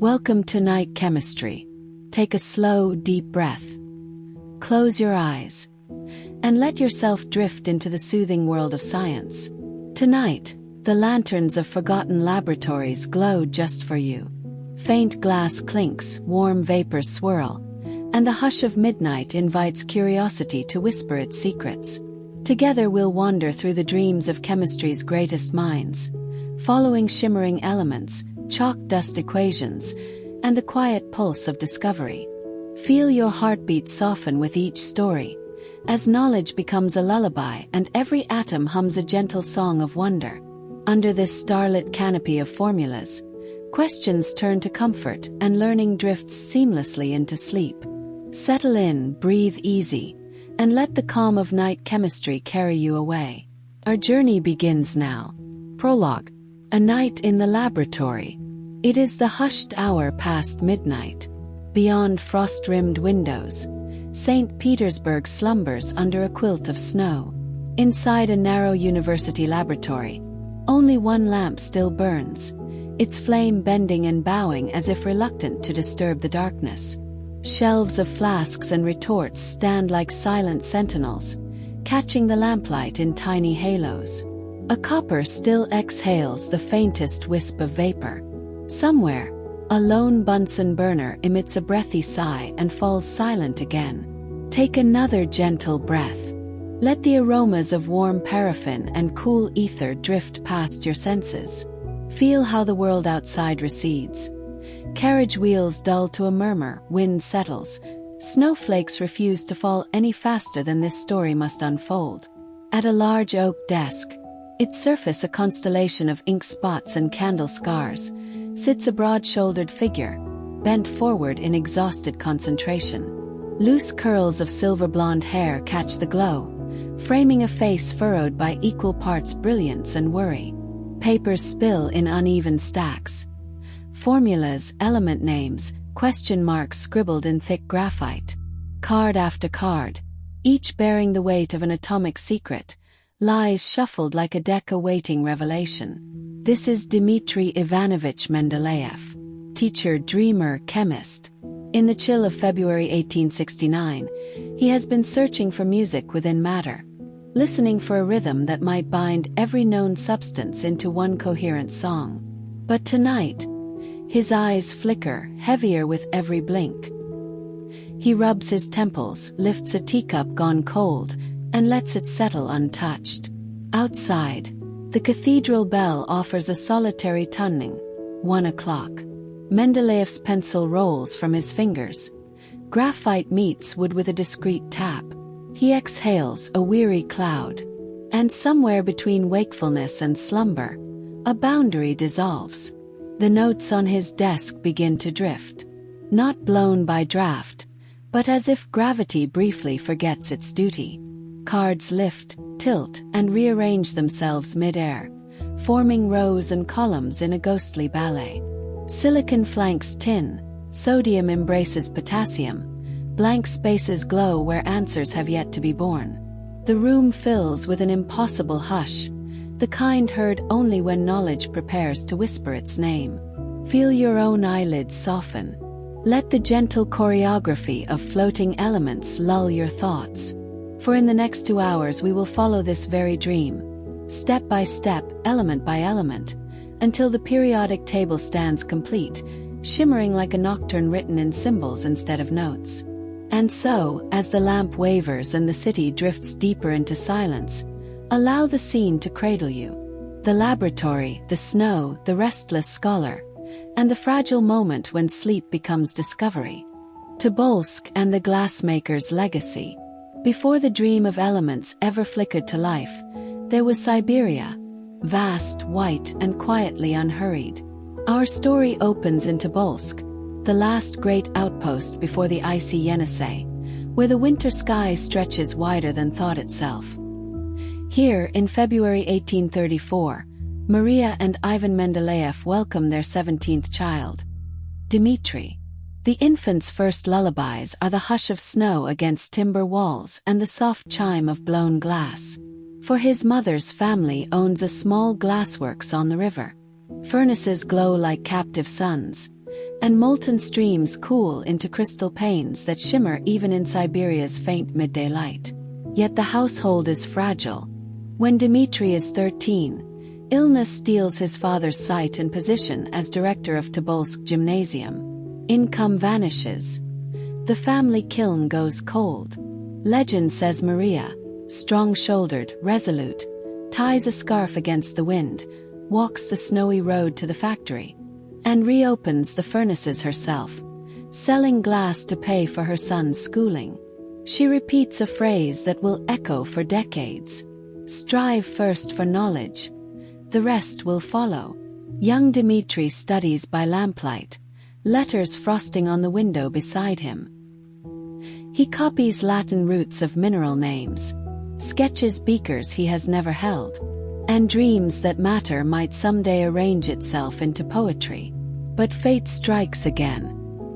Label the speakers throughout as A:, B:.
A: Welcome to Night Chemistry. Take a slow, deep breath. Close your eyes and let yourself drift into the soothing world of science. Tonight, the lanterns of forgotten laboratories glow just for you. Faint glass clinks, warm vapors swirl, and the hush of midnight invites curiosity to whisper its secrets. Together we'll wander through the dreams of chemistry's greatest minds, following shimmering elements, chalk dust equations, and the quiet pulse of discovery. Feel your heartbeat soften with each story, as knowledge becomes a lullaby and every atom hums a gentle song of wonder. Under this starlit canopy of formulas, questions turn to comfort and learning drifts seamlessly into sleep. Settle in, breathe easy, and let the calm of night chemistry carry you away. Our journey begins now. Prologue. A night in the laboratory. It is the hushed hour past midnight. Beyond frost-rimmed windows, St. Petersburg slumbers under a quilt of snow. Inside a narrow university laboratory, only one lamp still burns, its flame bending and bowing as if reluctant to disturb the darkness. Shelves of flasks and retorts stand like silent sentinels, catching the lamplight in tiny halos. A copper still exhales the faintest wisp of vapor. Somewhere, a lone Bunsen burner emits a breathy sigh and falls silent again. Take another gentle breath. Let the aromas of warm paraffin and cool ether drift past your senses. Feel how the world outside recedes. Carriage wheels dull to a murmur, wind settles. Snowflakes refuse to fall any faster than this story must unfold. At a large oak desk, its surface a constellation of ink spots and candle scars, sits a broad-shouldered figure, bent forward in exhausted concentration. Loose curls of silver blonde hair catch the glow, framing a face furrowed by equal parts brilliance and worry. Papers spill in uneven stacks. Formulas, element names, question marks scribbled in thick graphite. Card after card, each bearing the weight of an atomic secret, lies shuffled like a deck awaiting revelation. This is Dmitri Ivanovich Mendeleev, teacher, dreamer, chemist. In the chill of February 1869, he has been searching for music within matter, listening for a rhythm that might bind every known substance into one coherent song. But tonight, his eyes flicker, heavier with every blink. He rubs his temples, lifts a teacup gone cold, and lets it settle untouched. Outside, the cathedral bell offers a solitary tonguing. 1 o'clock. Mendeleev's pencil rolls from his fingers. Graphite meets wood with a discreet tap. He exhales, a weary cloud. And somewhere between wakefulness and slumber, a boundary dissolves. The notes on his desk begin to drift. Not blown by draft, but as if gravity briefly forgets its duty. Cards lift, tilt, and rearrange themselves mid-air, forming rows and columns in a ghostly ballet. Silicon flanks tin, sodium embraces potassium, blank spaces glow where answers have yet to be born. The room fills with an impossible hush, the kind heard only when knowledge prepares to whisper its name. Feel your own eyelids soften. Let the gentle choreography of floating elements lull your thoughts. For in the next 2 hours we will follow this very dream, step by step, element by element, until the periodic table stands complete, shimmering like a nocturne written in symbols instead of notes. And so, as the lamp wavers and the city drifts deeper into silence, allow the scene to cradle you. The laboratory, the snow, the restless scholar, and the fragile moment when sleep becomes discovery. Tobolsk and the glassmaker's legacy. Before the dream of elements ever flickered to life, there was Siberia, vast, white, and quietly unhurried. Our story opens in Tobolsk, the last great outpost before the icy Yenisei, where the winter sky stretches wider than thought itself. Here, in February 1834, Maria and Ivan Mendeleev welcome their 17th child, Dmitri. The infant's first lullabies are the hush of snow against timber walls and the soft chime of blown glass. For his mother's family owns a small glassworks on the river. Furnaces glow like captive suns, and molten streams cool into crystal panes that shimmer even in Siberia's faint midday light. Yet the household is fragile. When Dmitri is 13, illness steals his father's sight and position as director of Tobolsk Gymnasium. Income vanishes. The family kiln goes cold. Legend says Maria, strong-shouldered, resolute, ties a scarf against the wind, walks the snowy road to the factory, and reopens the furnaces herself, selling glass to pay for her son's schooling. She repeats a phrase that will echo for decades. Strive first for knowledge. The rest will follow. Young Dmitri studies by lamplight, letters frosting on the window beside him. He copies Latin roots of mineral names, sketches beakers he has never held, and dreams that matter might someday arrange itself into poetry. But fate strikes again.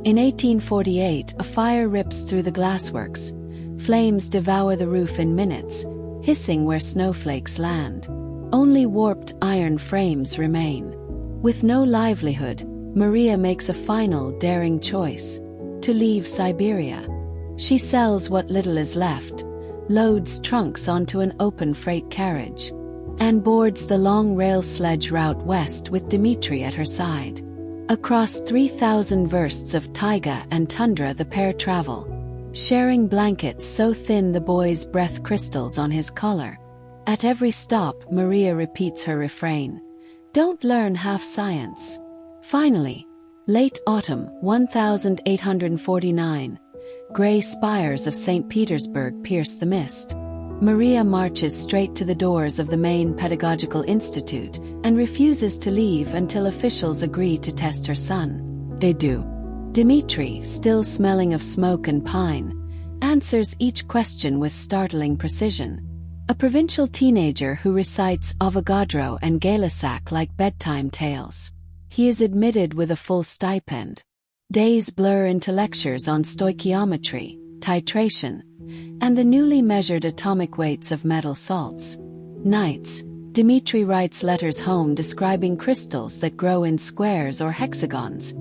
A: In 1848, a fire rips through the glassworks. Flames devour the roof in minutes, hissing where snowflakes land. Only warped iron frames remain. With no livelihood, Maria makes a final, daring choice: to leave Siberia. She sells what little is left, loads trunks onto an open freight carriage, and boards the long rail sledge route west with Dmitri at her side. Across 3,000 versts of taiga and tundra the pair travel, sharing blankets so thin the boy's breath crystals on his collar. At every stop, Maria repeats her refrain: "Don't learn half science." Finally, late autumn 1849, gray spires of St. Petersburg pierce the mist. Maria marches straight to the doors of the main pedagogical institute and refuses to leave until officials agree to test her son. They do. Dmitri, still smelling of smoke and pine, answers each question with startling precision. A provincial teenager who recites Avogadro and Gay-Lussac like bedtime tales. He is admitted with a full stipend. Days blur into lectures on stoichiometry, titration, and the newly measured atomic weights of metal salts. Nights, Dmitri writes letters home describing crystals that grow in squares or hexagons,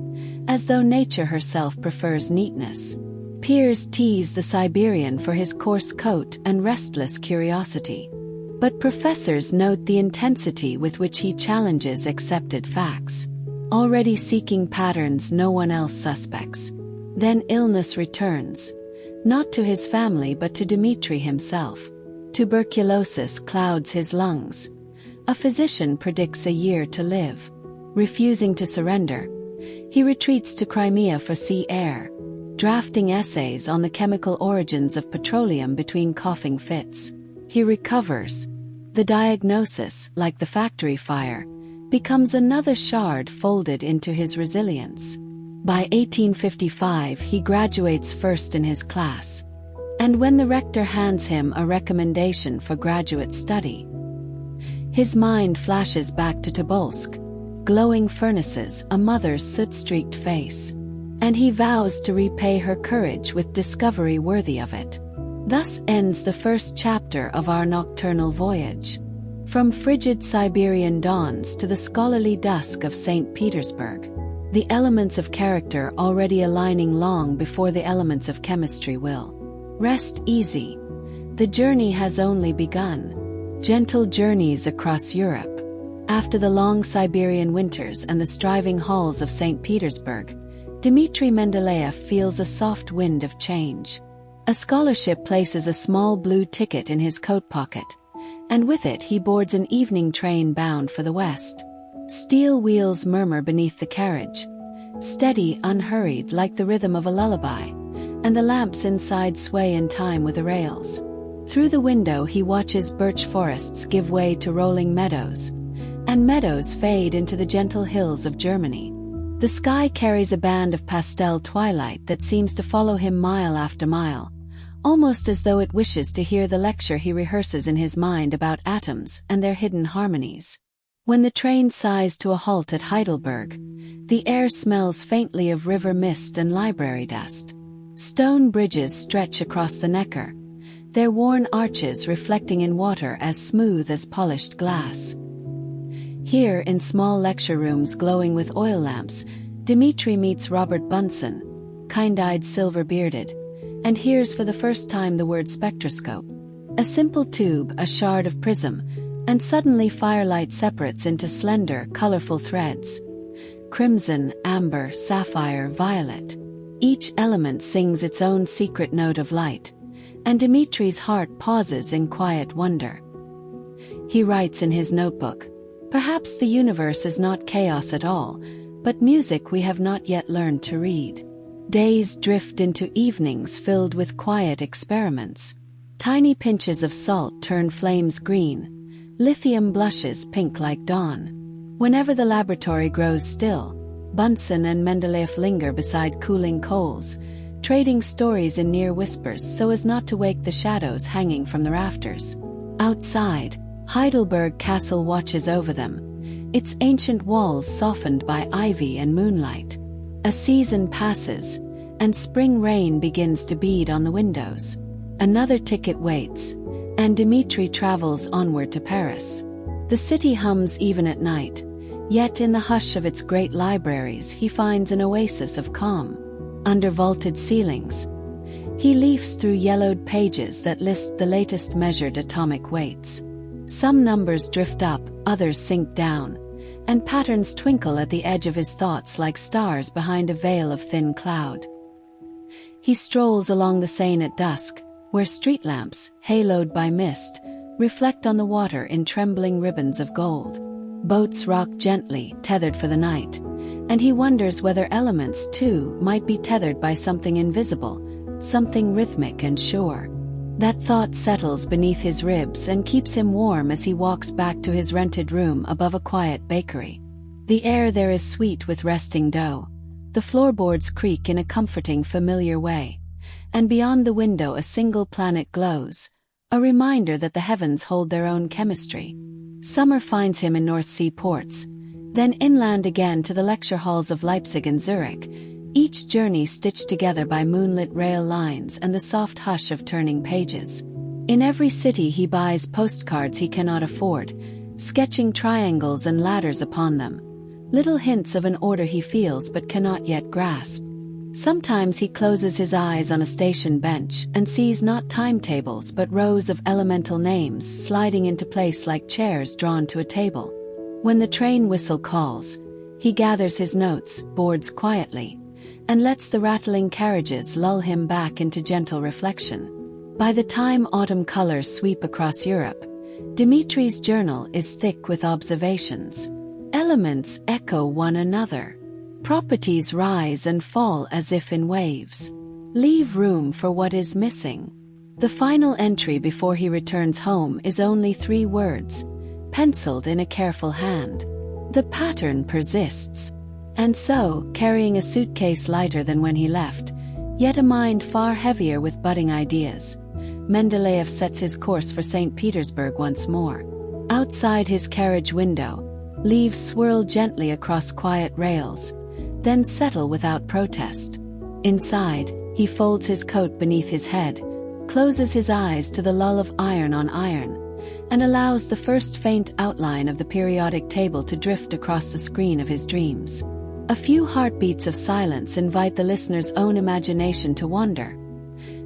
A: as though nature herself prefers neatness. Peers tease the Siberian for his coarse coat and restless curiosity. But professors note the intensity with which he challenges accepted facts, already seeking patterns no one else suspects. Then illness returns, not to his family but to Dmitri himself. Tuberculosis clouds his lungs. A physician predicts a year to live. Refusing to surrender, he retreats to Crimea for sea air, drafting essays on the chemical origins of petroleum between coughing fits. He recovers. The diagnosis, like the factory fire, becomes another shard folded into his resilience. By 1855, he graduates first in his class. And when the rector hands him a recommendation for graduate study, his mind flashes back to Tobolsk, glowing furnaces, a mother's soot-streaked face. And he vows to repay her courage with discovery worthy of it. Thus ends the first chapter of our nocturnal voyage. From frigid Siberian dawns to the scholarly dusk of St. Petersburg, the elements of character already aligning long before the elements of chemistry will. Rest easy. The journey has only begun. Gentle journeys across Europe. After the long Siberian winters and the striving halls of St. Petersburg, Dmitri Mendeleev feels a soft wind of change. A scholarship places a small blue ticket in his coat pocket, and with it he boards an evening train bound for the west. Steel wheels murmur beneath the carriage, steady, unhurried like the rhythm of a lullaby, and the lamps inside sway in time with the rails. Through the window he watches birch forests give way to rolling meadows, and meadows fade into the gentle hills of Germany. The sky carries a band of pastel twilight that seems to follow him mile after mile, almost as though it wishes to hear the lecture he rehearses in his mind about atoms and their hidden harmonies. When the train sighs to a halt at Heidelberg, the air smells faintly of river mist and library dust. Stone bridges stretch across the Neckar, their worn arches reflecting in water as smooth as polished glass. Here, in small lecture rooms glowing with oil lamps, Dmitri meets Robert Bunsen, kind-eyed, silver-bearded, and hears for the first time the word spectroscope. A simple tube, a shard of prism, and suddenly firelight separates into slender, colorful threads. Crimson, amber, sapphire, violet. Each element sings its own secret note of light, and Dmitri's heart pauses in quiet wonder. He writes in his notebook, "Perhaps the universe is not chaos at all, but music we have not yet learned to read." Days drift into evenings filled with quiet experiments. Tiny pinches of salt turn flames green. Lithium blushes pink like dawn. Whenever the laboratory grows still, Bunsen and Mendeleev linger beside cooling coals, trading stories in near whispers so as not to wake the shadows hanging from the rafters. Outside, Heidelberg Castle watches over them, its ancient walls softened by ivy and moonlight. A season passes, and spring rain begins to bead on the windows. Another ticket waits, and Dmitri travels onward to Paris. The city hums even at night, yet in the hush of its great libraries he finds an oasis of calm. Under vaulted ceilings, he leafs through yellowed pages that list the latest measured atomic weights. Some numbers drift up, others sink down, and patterns twinkle at the edge of his thoughts like stars behind a veil of thin cloud. He strolls along the Seine at dusk, where street lamps, haloed by mist, reflect on the water in trembling ribbons of gold. Boats rock gently, tethered for the night, and he wonders whether elements, too, might be tethered by something invisible, something rhythmic and sure. That thought settles beneath his ribs and keeps him warm as he walks back to his rented room above a quiet bakery. The air there is sweet with resting dough. The floorboards creak in a comforting, familiar way, and beyond the window a single planet glows, a reminder that the heavens hold their own chemistry. Summer finds him in North Sea ports, then inland again to the lecture halls of Leipzig and Zurich, each journey stitched together by moonlit rail lines and the soft hush of turning pages. In every city he buys postcards he cannot afford, sketching triangles and ladders upon them, little hints of an order he feels but cannot yet grasp. Sometimes he closes his eyes on a station bench and sees not timetables but rows of elemental names sliding into place like chairs drawn to a table. When the train whistle calls, he gathers his notes, boards quietly, and lets the rattling carriages lull him back into gentle reflection. By the time autumn colors sweep across Europe, Dmitri's journal is thick with observations. Elements echo one another. Properties rise and fall as if in waves. Leave room for what is missing. The final entry before he returns home is only 3 words, penciled in a careful hand. The pattern persists. And so, carrying a suitcase lighter than when he left, yet a mind far heavier with budding ideas, Mendeleev sets his course for St. Petersburg once more. Outside his carriage window, leaves swirl gently across quiet rails, then settle without protest. Inside, he folds his coat beneath his head, closes his eyes to the lull of iron on iron, and allows the first faint outline of the periodic table to drift across the screen of his dreams. A few heartbeats of silence invite the listener's own imagination to wander.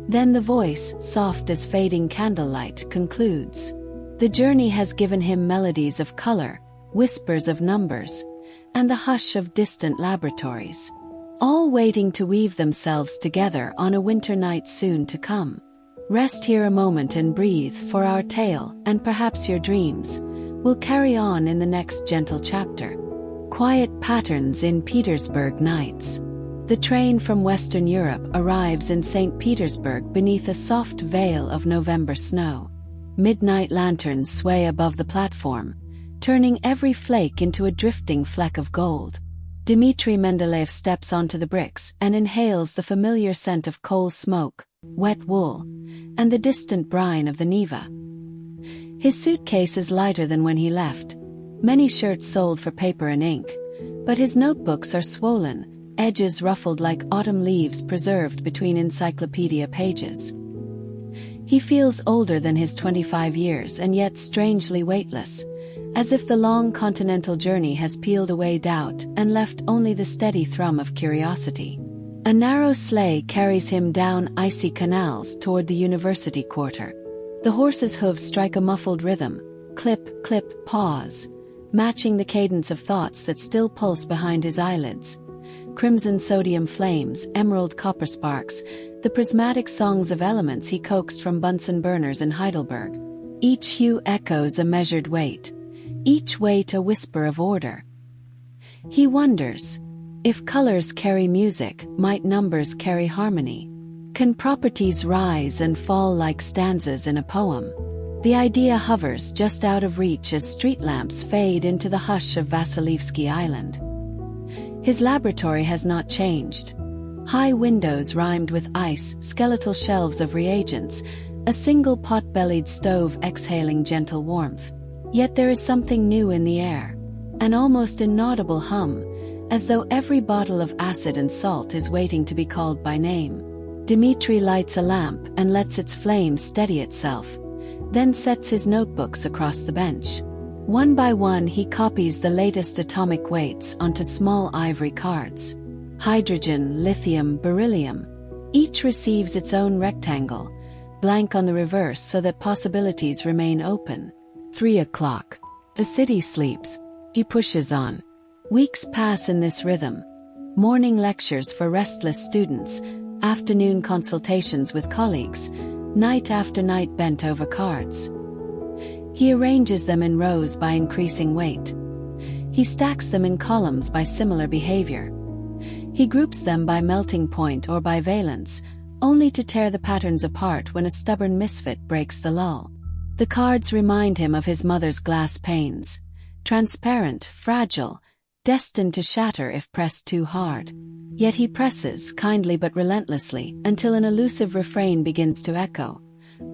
A: Then the voice, soft as fading candlelight, concludes. The journey has given him melodies of color, whispers of numbers, and the hush of distant laboratories, all waiting to weave themselves together on a winter night soon to come. Rest here a moment and breathe, for our tale, and perhaps your dreams, will carry on in the next gentle chapter. Quiet patterns in Petersburg nights. The train from Western Europe arrives in St. Petersburg beneath a soft veil of November snow. Midnight lanterns sway above the platform, turning every flake into a drifting fleck of gold. Dmitri Mendeleev steps onto the bricks and inhales the familiar scent of coal smoke, wet wool, and the distant brine of the Neva. His suitcase is lighter than when he left. Many shirts sold for paper and ink, but his notebooks are swollen, edges ruffled like autumn leaves preserved between encyclopedia pages. He feels older than his 25 years and yet strangely weightless, as if the long continental journey has peeled away doubt and left only the steady thrum of curiosity. A narrow sleigh carries him down icy canals toward the university quarter. The horse's hooves strike a muffled rhythm, clip, clip, pause, matching the cadence of thoughts that still pulse behind his eyelids. Crimson sodium flames, emerald copper sparks, the prismatic songs of elements he coaxed from Bunsen burners in Heidelberg. Each hue echoes a measured weight, each weight a whisper of order. He wonders, if colors carry music, might numbers carry harmony? Can properties rise and fall like stanzas in a poem? The idea hovers just out of reach as street lamps fade into the hush of Vasilevsky Island. His laboratory has not changed. High windows rimed with ice, skeletal shelves of reagents, a single pot-bellied stove exhaling gentle warmth. Yet there is something new in the air, an almost inaudible hum, as though every bottle of acid and salt is waiting to be called by name. Dmitri lights a lamp and lets its flame steady itself, then sets his notebooks across the bench. One by one he copies the latest atomic weights onto small ivory cards. Hydrogen, lithium, beryllium. Each receives its own rectangle, blank on the reverse so that possibilities remain open. 3 o'clock. The city sleeps. He pushes on. Weeks pass in this rhythm. Morning lectures for restless students, afternoon consultations with colleagues, night after night bent over cards. He arranges them in rows by increasing weight. He stacks them in columns by similar behavior. He groups them by melting point or by valence, only to tear the patterns apart when a stubborn misfit breaks the lull. The cards remind him of his mother's glass panes, transparent, fragile, destined to shatter if pressed too hard. Yet he presses, kindly but relentlessly, until an elusive refrain begins to echo.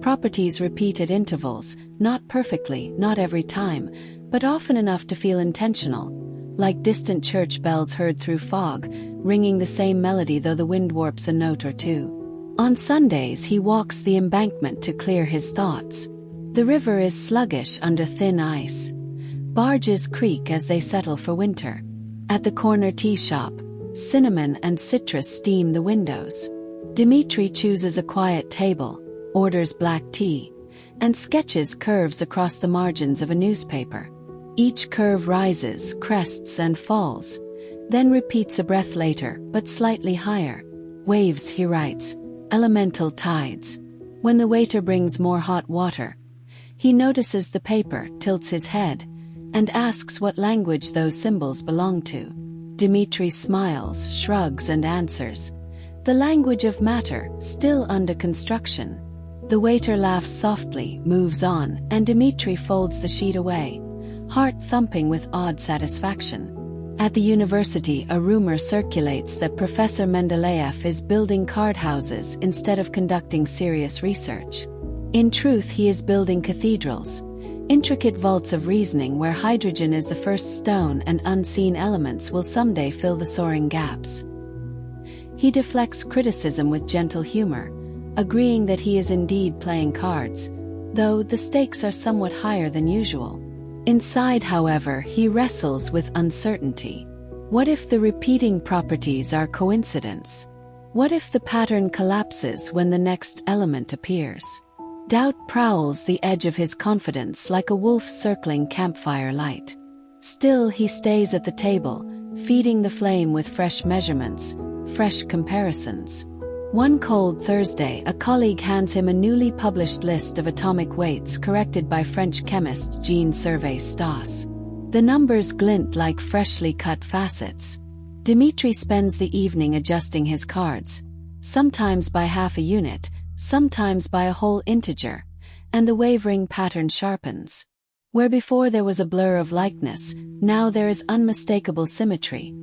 A: Properties repeat at intervals, not perfectly, not every time, but often enough to feel intentional, like distant church bells heard through fog, ringing the same melody though the wind warps a note or two. On Sundays he walks the embankment to clear his thoughts. The river is sluggish under thin ice. Barges creak as they settle for winter. At the corner tea shop, cinnamon and citrus steam the windows. Dmitri chooses a quiet table, orders black tea, and sketches curves across the margins of a newspaper. Each curve rises, crests and falls, then repeats a breath later, but slightly higher. Waves, he writes, elemental tides. When the waiter brings more hot water, he notices the paper, tilts his head, and asks what language those symbols belong to. Dmitri smiles, shrugs and answers. The language of matter, still under construction. The waiter laughs softly, moves on, and Dmitri folds the sheet away, heart thumping with odd satisfaction. At the university, a rumor circulates that Professor Mendeleev is building card houses instead of conducting serious research. In truth, he is building cathedrals, intricate vaults of reasoning where hydrogen is the first stone and unseen elements will someday fill the soaring gaps. He deflects criticism with gentle humor, agreeing that he is indeed playing cards, though the stakes are somewhat higher than usual. Inside, however, he wrestles with uncertainty. What if the repeating properties are coincidence? What if the pattern collapses when the next element appears? Doubt prowls the edge of his confidence like a wolf circling campfire light. Still, he stays at the table, feeding the flame with fresh measurements, fresh comparisons. One cold Thursday, a colleague hands him a newly published list of atomic weights corrected by French chemist Jean-Servais Stas. The numbers glint like freshly cut facets. Dmitri spends the evening adjusting his cards, sometimes by half a unit, sometimes by a whole integer, and the wavering pattern sharpens. Where before there was a blur of likeness, now there is unmistakable symmetry.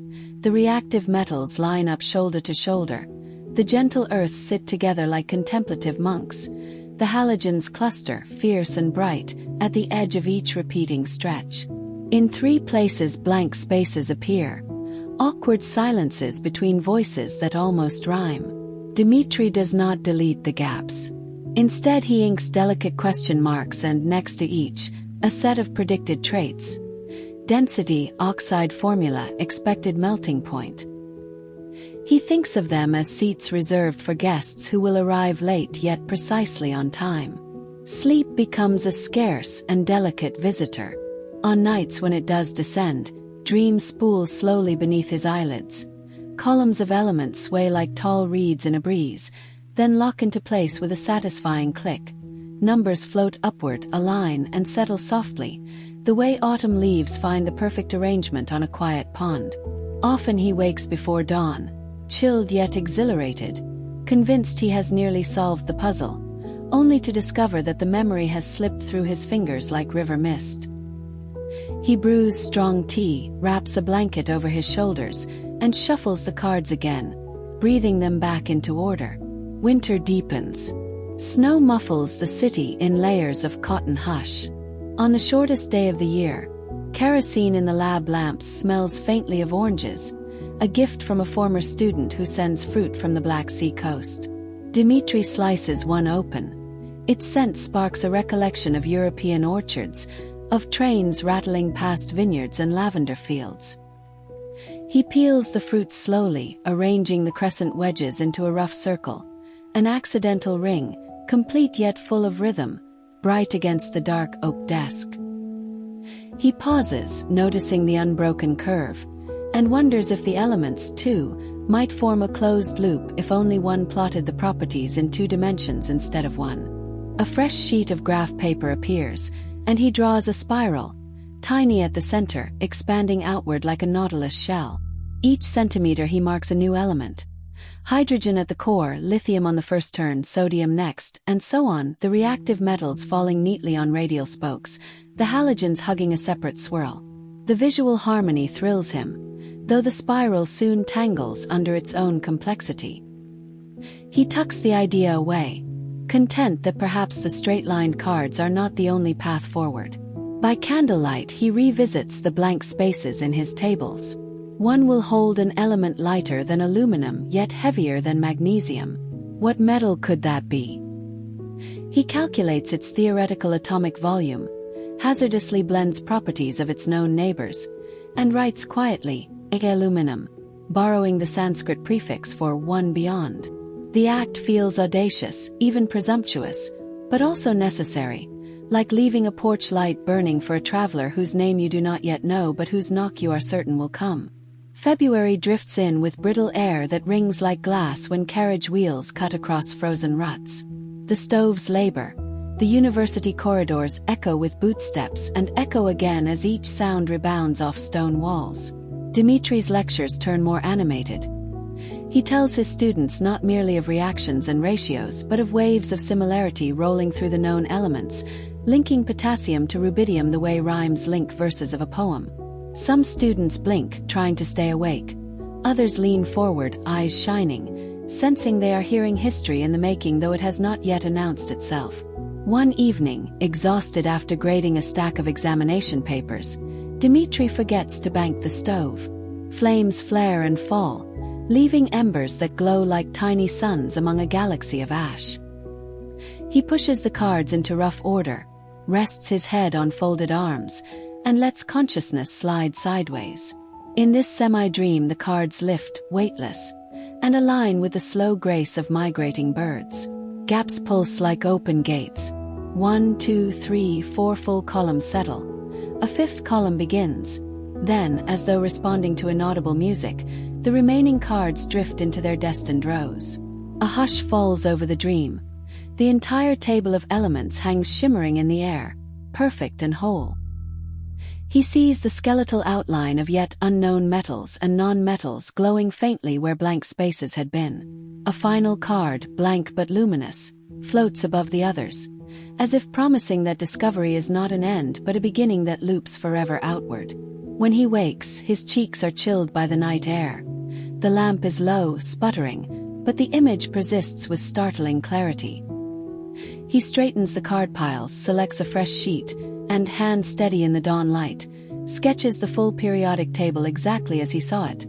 A: The reactive metals line up shoulder to shoulder. The gentle earths sit together like contemplative monks. The halogens cluster, fierce and bright, at the edge of each repeating stretch. In 3 places blank spaces appear, awkward silences between voices that almost rhyme. Dmitri does not delete the gaps. Instead he inks delicate question marks and, next to each, A set of predicted traits. Density, oxide formula, expected melting point. He thinks of them as seats reserved for guests who will arrive late yet precisely on time. Sleep becomes a scarce and delicate visitor. On nights when it does descend, dreams spool slowly beneath his eyelids. Columns of elements sway like tall reeds in a breeze, then lock into place with a satisfying click. Numbers float upward, align, and settle softly, the way autumn leaves find the perfect arrangement on a quiet pond. Often he wakes before dawn, chilled yet exhilarated, convinced he has nearly solved the puzzle, only to discover that the memory has slipped through his fingers like river mist. He brews strong tea, wraps a blanket over his shoulders, and shuffles the cards again, breathing them back into order. Winter deepens. Snow muffles the city in layers of cotton hush. On the shortest day of the year, kerosene in the lab lamps smells faintly of oranges, a gift from a former student who sends fruit from the Black Sea coast. Dmitri slices one open. Its scent sparks a recollection of European orchards, of trains rattling past vineyards and lavender fields. He peels the fruit slowly, arranging the crescent wedges into a rough circle, an accidental ring, complete yet full of rhythm, bright against the dark oak desk. He pauses, noticing the unbroken curve, and wonders if the elements, too, might form a closed loop if only one plotted the properties in 2 dimensions instead of 1. A fresh sheet of graph paper appears, and he draws a spiral, tiny at the center, expanding outward like a nautilus shell. Each centimeter he marks a new element. Hydrogen at the core, lithium on the first turn, sodium next, and so on, the reactive metals falling neatly on radial spokes, the halogens hugging a separate swirl. The visual harmony thrills him, though the spiral soon tangles under its own complexity. He tucks the idea away, content that perhaps the straight-lined cards are not the only path forward. By candlelight he revisits the blank spaces in his tables. One will hold an element lighter than aluminum yet heavier than magnesium. What metal could that be? He calculates its theoretical atomic volume, hazardously blends properties of its known neighbors, and writes quietly, aluminum, borrowing the Sanskrit prefix for one beyond. The act feels audacious, even presumptuous, but also necessary, like leaving a porch light burning for a traveler whose name you do not yet know but whose knock you are certain will come. February drifts in with brittle air that rings like glass when carriage wheels cut across frozen ruts. The stoves labor. The university corridors echo with bootsteps and echo again as each sound rebounds off stone walls. Dmitri's lectures turn more animated. He tells his students not merely of reactions and ratios but of waves of similarity rolling through the known elements, linking potassium to rubidium the way rhymes link verses of a poem. Some students blink, trying to stay awake. Others lean forward, eyes shining, sensing they are hearing history in the making though it has not yet announced itself. One evening, exhausted after grading a stack of examination papers, Dmitri forgets to bank the stove. Flames flare and fall, leaving embers that glow like tiny suns among a galaxy of ash. He pushes the cards into rough order, rests his head on folded arms, and lets consciousness slide sideways. In this semi-dream the cards lift, weightless, and align with the slow grace of migrating birds. Gaps pulse like open gates. 1, 2, 3, 4 full columns settle. A 5th column begins. Then, as though responding to inaudible music, the remaining cards drift into their destined rows. A hush falls over the dream. The entire table of elements hangs shimmering in the air, perfect and whole. He sees the skeletal outline of yet unknown metals and non-metals glowing faintly where blank spaces had been. A final card, blank but luminous, floats above the others, as if promising that discovery is not an end but a beginning that loops forever outward. When he wakes, his cheeks are chilled by the night air. The lamp is low, sputtering, but the image persists with startling clarity. He straightens the card piles, selects a fresh sheet, and, hand steady in the dawn light, sketches the full periodic table exactly as he saw it.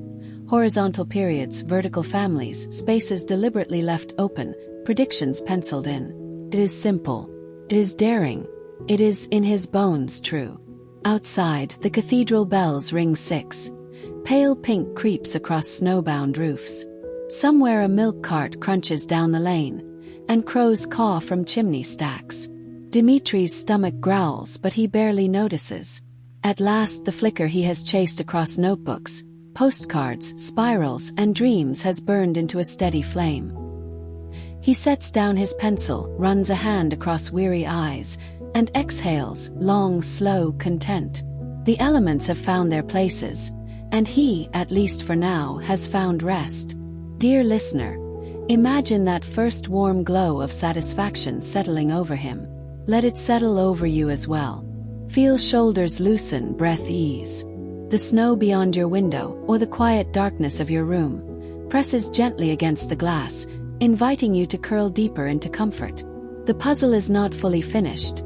A: Horizontal periods, vertical families, spaces deliberately left open, predictions penciled in. It is simple. It is daring. It is in his bones true. Outside, the cathedral bells ring 6. Pale pink creeps across snowbound roofs. Somewhere a milk cart crunches down the lane, and crows caw from chimney stacks. Dmitri's stomach growls, but he barely notices. At last the flicker he has chased across notebooks, postcards, spirals, and dreams has burned into a steady flame. He sets down his pencil, runs a hand across weary eyes, and exhales, long, slow content. The elements have found their places, and he, at least for now, has found rest. Dear listener, imagine that first warm glow of satisfaction settling over him. Let it settle over you as well. Feel shoulders loosen, breath ease. The snow beyond your window, or the quiet darkness of your room, presses gently against the glass, inviting you to curl deeper into comfort. The puzzle is not fully finished.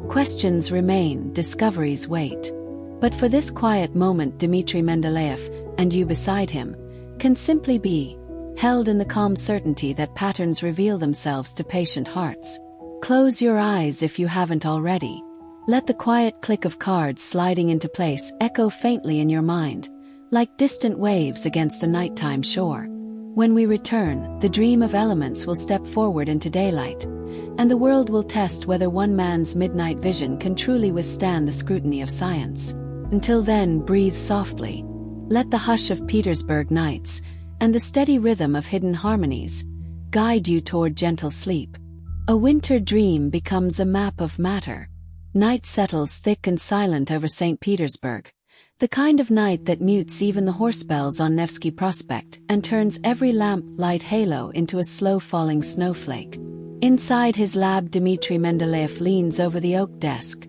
A: Questions remain, discoveries wait. But for this quiet moment, Dmitri Mendeleev, and you beside him, can simply be held in the calm certainty that patterns reveal themselves to patient hearts. Close your eyes if you haven't already. Let the quiet click of cards sliding into place echo faintly in your mind, like distant waves against a nighttime shore. When we return, the dream of elements will step forward into daylight, and the world will test whether one man's midnight vision can truly withstand the scrutiny of science. Until then, breathe softly. Let the hush of Petersburg nights, and the steady rhythm of hidden harmonies, guide you toward gentle sleep. A winter dream becomes a map of matter. Night settles thick and silent over St. Petersburg, the kind of night that mutes even the horse bells on Nevsky Prospect and turns every lamp-light halo into a slow-falling snowflake. Inside his lab, Dmitri Mendeleev leans over the oak desk,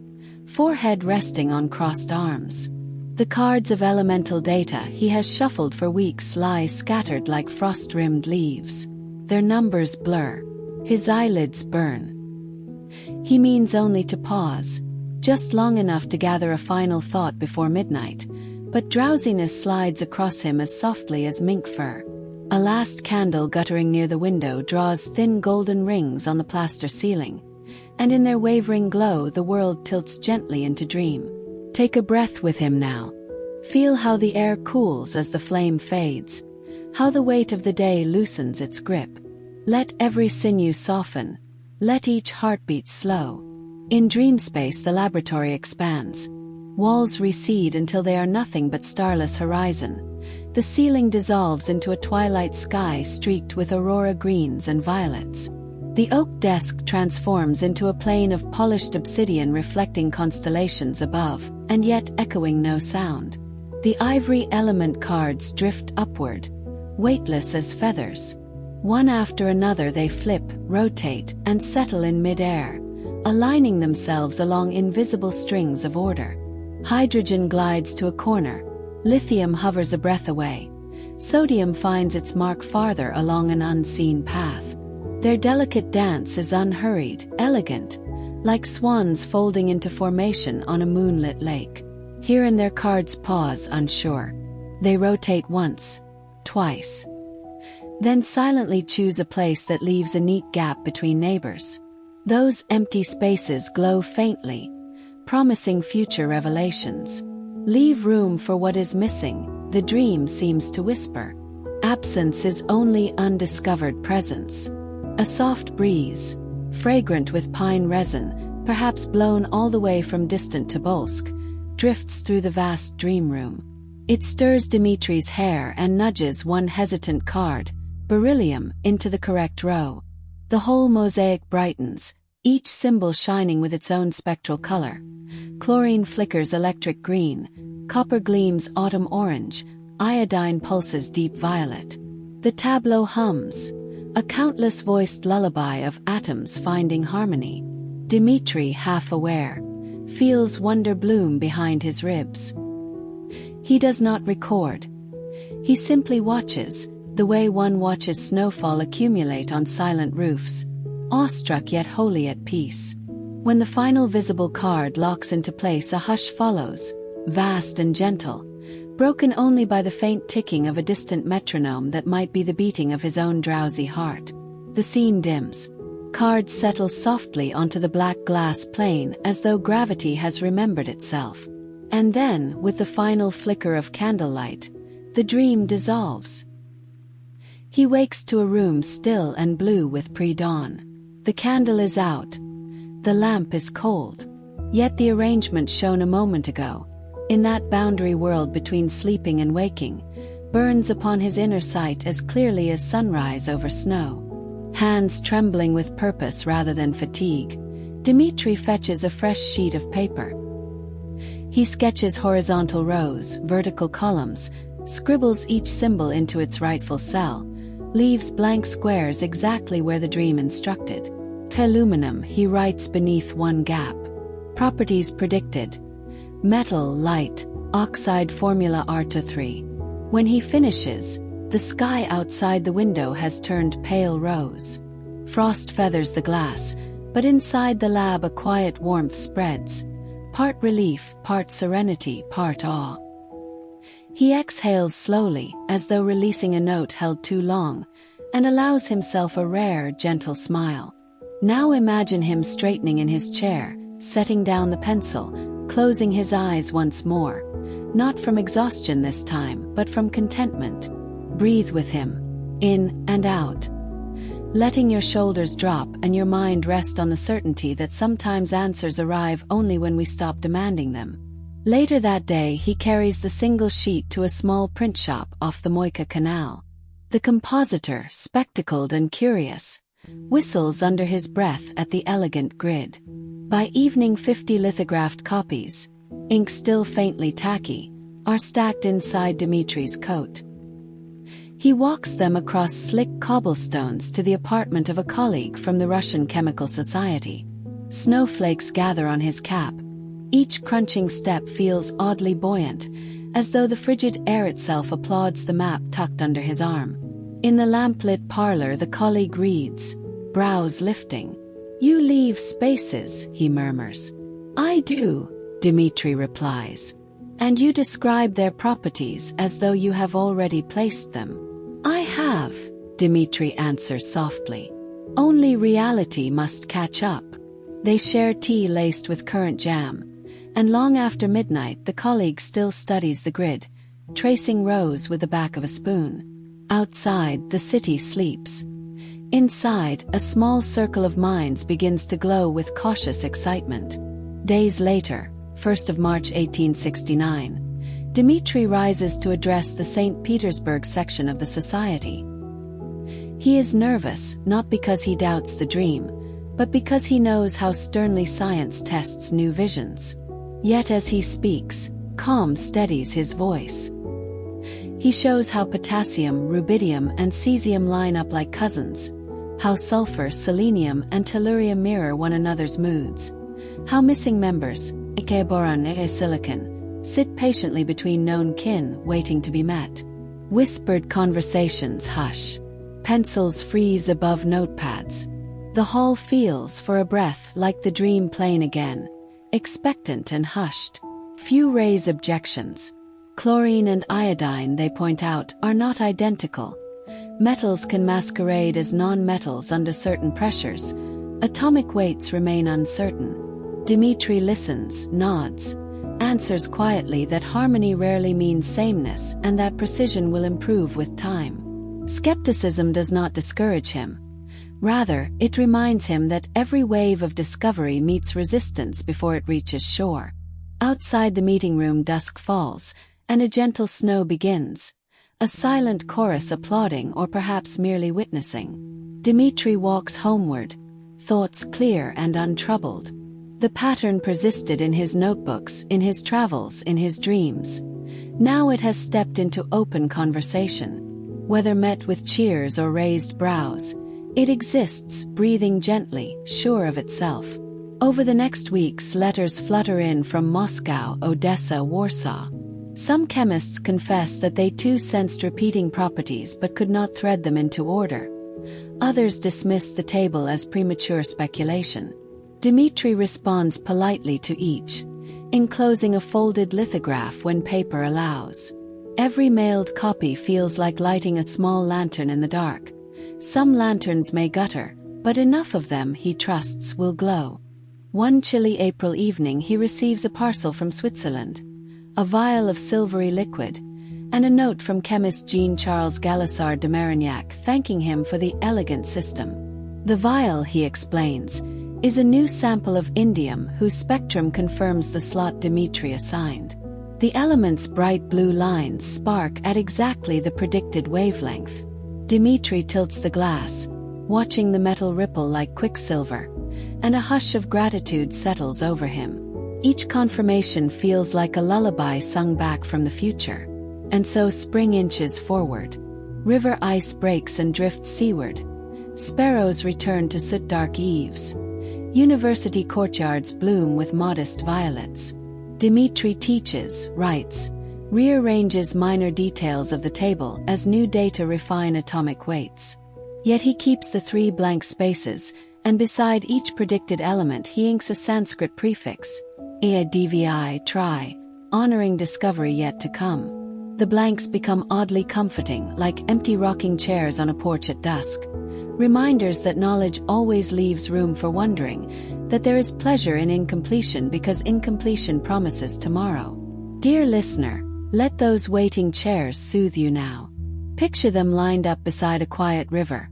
A: forehead resting on crossed arms. The cards of elemental data he has shuffled for weeks lie scattered like frost-rimmed leaves. Their numbers blur. His eyelids burn. He means only to pause, just long enough to gather a final thought before midnight, but drowsiness slides across him as softly as mink fur. A last candle guttering near the window draws thin golden rings on the plaster ceiling, and in their wavering glow the world tilts gently into dream. Take a breath with him now. Feel how the air cools as the flame fades, how the weight of the day loosens its grip. Let every sinew soften, let each heartbeat slow. In dream space the laboratory expands. Walls recede until they are nothing but starless horizon. The ceiling dissolves into a twilight sky streaked with aurora greens and violets. The oak desk transforms into a plain of polished obsidian reflecting constellations above, and yet echoing no sound. The ivory element cards drift upward, weightless as feathers. One after another they flip, rotate, and settle in mid-air, aligning themselves along invisible strings of order. Hydrogen glides to a corner, lithium hovers a breath away, sodium finds its mark farther along an unseen path. Their delicate dance is unhurried, elegant, like swans folding into formation on a moonlit lake. Here and there cards pause, unsure. They rotate once, twice, then silently choose a place that leaves a neat gap between neighbors. Those empty spaces glow faintly, promising future revelations. Leave room for what is missing, the dream seems to whisper. Absence is only undiscovered presence. A soft breeze, fragrant with pine resin, perhaps blown all the way from distant Tobolsk, drifts through the vast dream room. It stirs Dmitri's hair and nudges one hesitant card, beryllium, into the correct row. The whole mosaic brightens, each symbol shining with its own spectral color. Chlorine flickers electric green, copper gleams autumn orange, iodine pulses deep violet. The tableau hums, a countless-voiced lullaby of atoms finding harmony. Dmitri, half-aware, feels wonder bloom behind his ribs. He does not record. He simply watches, the way one watches snowfall accumulate on silent roofs, awestruck yet wholly at peace. When the final visible card locks into place, a hush follows, vast and gentle, broken only by the faint ticking of a distant metronome that might be the beating of his own drowsy heart. The scene dims. Cards settle softly onto the black glass plane as though gravity has remembered itself. And then, with the final flicker of candlelight, the dream dissolves. He wakes to a room still and blue with pre-dawn. The candle is out. The lamp is cold. Yet the arrangement shown a moment ago, in that boundary world between sleeping and waking, burns upon his inner sight as clearly as sunrise over snow. Hands trembling with purpose rather than fatigue, Dmitri fetches a fresh sheet of paper. He sketches horizontal rows, vertical columns, scribbles each symbol into its rightful cell, leaves blank squares exactly where the dream instructed. Aluminum, he writes beneath one gap. Properties predicted. Metal, light, oxide formula R-3. When he finishes, the sky outside the window has turned pale rose. Frost feathers the glass, but inside the lab a quiet warmth spreads. Part relief, part serenity, part awe. He exhales slowly, as though releasing a note held too long, and allows himself a rare, gentle smile. Now imagine him straightening in his chair, setting down the pencil, closing his eyes once more. Not from exhaustion this time, but from contentment. Breathe with him, in and out, letting your shoulders drop and your mind rest on the certainty that sometimes answers arrive only when we stop demanding them. Later that day he carries the single sheet to a small print shop off the Moika Canal. The compositor, spectacled and curious, whistles under his breath at the elegant grid. By evening 50 lithographed copies, ink still faintly tacky, are stacked inside Dmitri's coat. He walks them across slick cobblestones to the apartment of a colleague from the Russian Chemical Society. Snowflakes gather on his cap. Each crunching step feels oddly buoyant, as though the frigid air itself applauds the map tucked under his arm. In the lamplit parlor the colleague reads, brows lifting. "You leave spaces," he murmurs. "I do," Dmitri replies. "And you describe their properties as though you have already placed them." "I have," Dmitri answers softly. "Only reality must catch up." They share tea laced with currant jam, and long after midnight the colleague still studies the grid, tracing rows with the back of a spoon. Outside, the city sleeps. Inside, a small circle of minds begins to glow with cautious excitement. Days later, 1st of March 1869, Dmitri rises to address the St. Petersburg section of the society. He is nervous, not because he doubts the dream, but because he knows how sternly science tests new visions. Yet as he speaks, calm steadies his voice. He shows how potassium, rubidium, and cesium line up like cousins, how sulfur, selenium, and tellurium mirror one another's moods, how missing members, boron and silicon, sit patiently between known kin, waiting to be met. Whispered conversations hush. Pencils freeze above notepads. The hall feels, for a breath, like the dream playing again, expectant and hushed. Few raise objections. Chlorine and iodine, they point out, are not identical. Metals can masquerade as non-metals under certain pressures. Atomic weights remain uncertain. Dmitri listens, nods, answers quietly that harmony rarely means sameness and that precision will improve with time. Skepticism does not discourage him. Rather, it reminds him that every wave of discovery meets resistance before it reaches shore. Outside the meeting room dusk falls, and a gentle snow begins. A silent chorus applauding or perhaps merely witnessing. Dmitri walks homeward, thoughts clear and untroubled. The pattern persisted in his notebooks, in his travels, in his dreams. Now it has stepped into open conversation. Whether met with cheers or raised brows, it exists, breathing gently, sure of itself. Over the next weeks, letters flutter in from Moscow, Odessa, Warsaw. Some chemists confess that they too sensed repeating properties but could not thread them into order. Others dismiss the table as premature speculation. Dmitri responds politely to each, enclosing a folded lithograph when paper allows. Every mailed copy feels like lighting a small lantern in the dark. Some lanterns may gutter, but enough of them he trusts will glow. One chilly April evening he receives a parcel from Switzerland, a vial of silvery liquid, and a note from chemist Jean-Charles Galissard de Marignac thanking him for the elegant system. The vial, he explains, is a new sample of indium whose spectrum confirms the slot Dmitri assigned. The element's bright blue lines spark at exactly the predicted wavelength. Dmitri tilts the glass, watching the metal ripple like quicksilver, and a hush of gratitude settles over him. Each confirmation feels like a lullaby sung back from the future. And so spring inches forward. River ice breaks and drifts seaward. Sparrows return to soot-dark eaves. University courtyards bloom with modest violets. Dmitri teaches, writes, rearranges minor details of the table as new data refine atomic weights. Yet he keeps the 3 blank spaces, and beside each predicted element he inks a Sanskrit prefix, dvi, try, honoring discovery yet to come. The blanks become oddly comforting, like empty rocking chairs on a porch at dusk. Reminders that knowledge always leaves room for wondering, that there is pleasure in incompletion because incompletion promises tomorrow. Dear listener, let those waiting chairs soothe you now. Picture them lined up beside a quiet river.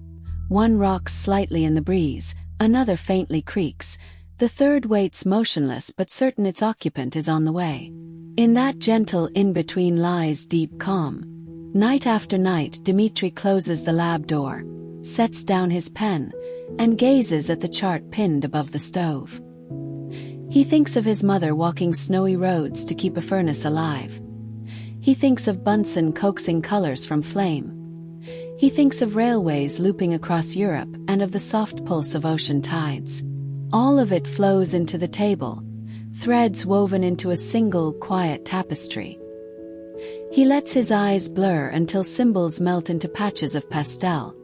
A: One rocks slightly in the breeze, another faintly creaks, the third waits motionless but certain its occupant is on the way. In that gentle in-between lies deep calm. Night after night, Dmitri closes the lab door, sets down his pen, and gazes at the chart pinned above the stove. He thinks of his mother walking snowy roads to keep a furnace alive. He thinks of Bunsen coaxing colors from flame. He thinks of railways looping across Europe and of the soft pulse of ocean tides. All of it flows into the table, threads woven into a single, quiet tapestry. He lets his eyes blur until symbols melt into patches of pastel,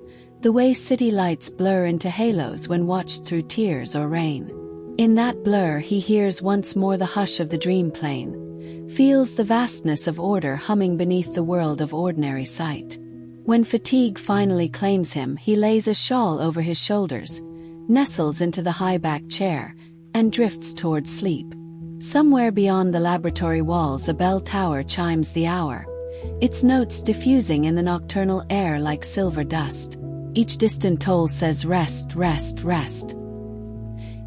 A: the way city lights blur into halos when watched through tears or rain. In that blur he hears once more the hush of the dream plane, feels the vastness of order humming beneath the world of ordinary sight. When fatigue finally claims him, he lays a shawl over his shoulders, nestles into the high-backed chair, and drifts toward sleep. Somewhere beyond the laboratory walls a bell tower chimes the hour, its notes diffusing in the nocturnal air like silver dust. Each distant toll says rest, rest, rest.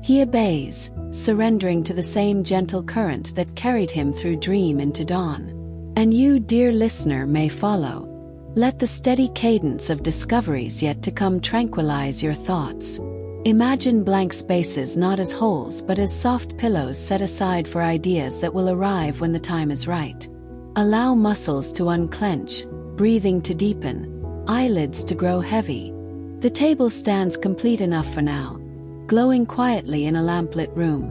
A: He obeys, surrendering to the same gentle current that carried him through dream into dawn. And you, dear listener, may follow. Let the steady cadence of discoveries yet to come tranquilize your thoughts. Imagine blank spaces not as holes but as soft pillows set aside for ideas that will arrive when the time is right. Allow muscles to unclench, breathing to deepen, eyelids to grow heavy. The table stands complete enough for now, glowing quietly in a lamplit room,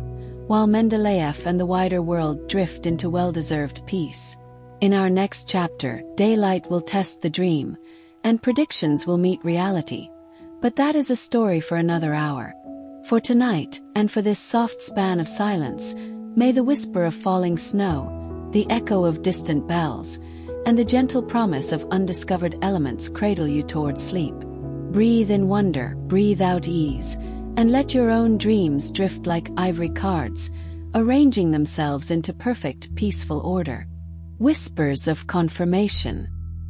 A: while Mendeleev and the wider world drift into well-deserved peace. In our next chapter, daylight will test the dream, and predictions will meet reality. But that is a story for another hour. For tonight, and for this soft span of silence, may the whisper of falling snow, the echo of distant bells, and the gentle promise of undiscovered elements cradle you toward sleep. Breathe in wonder, breathe out ease, and let your own dreams drift like ivory cards, arranging themselves into perfect, peaceful order. Whispers of confirmation.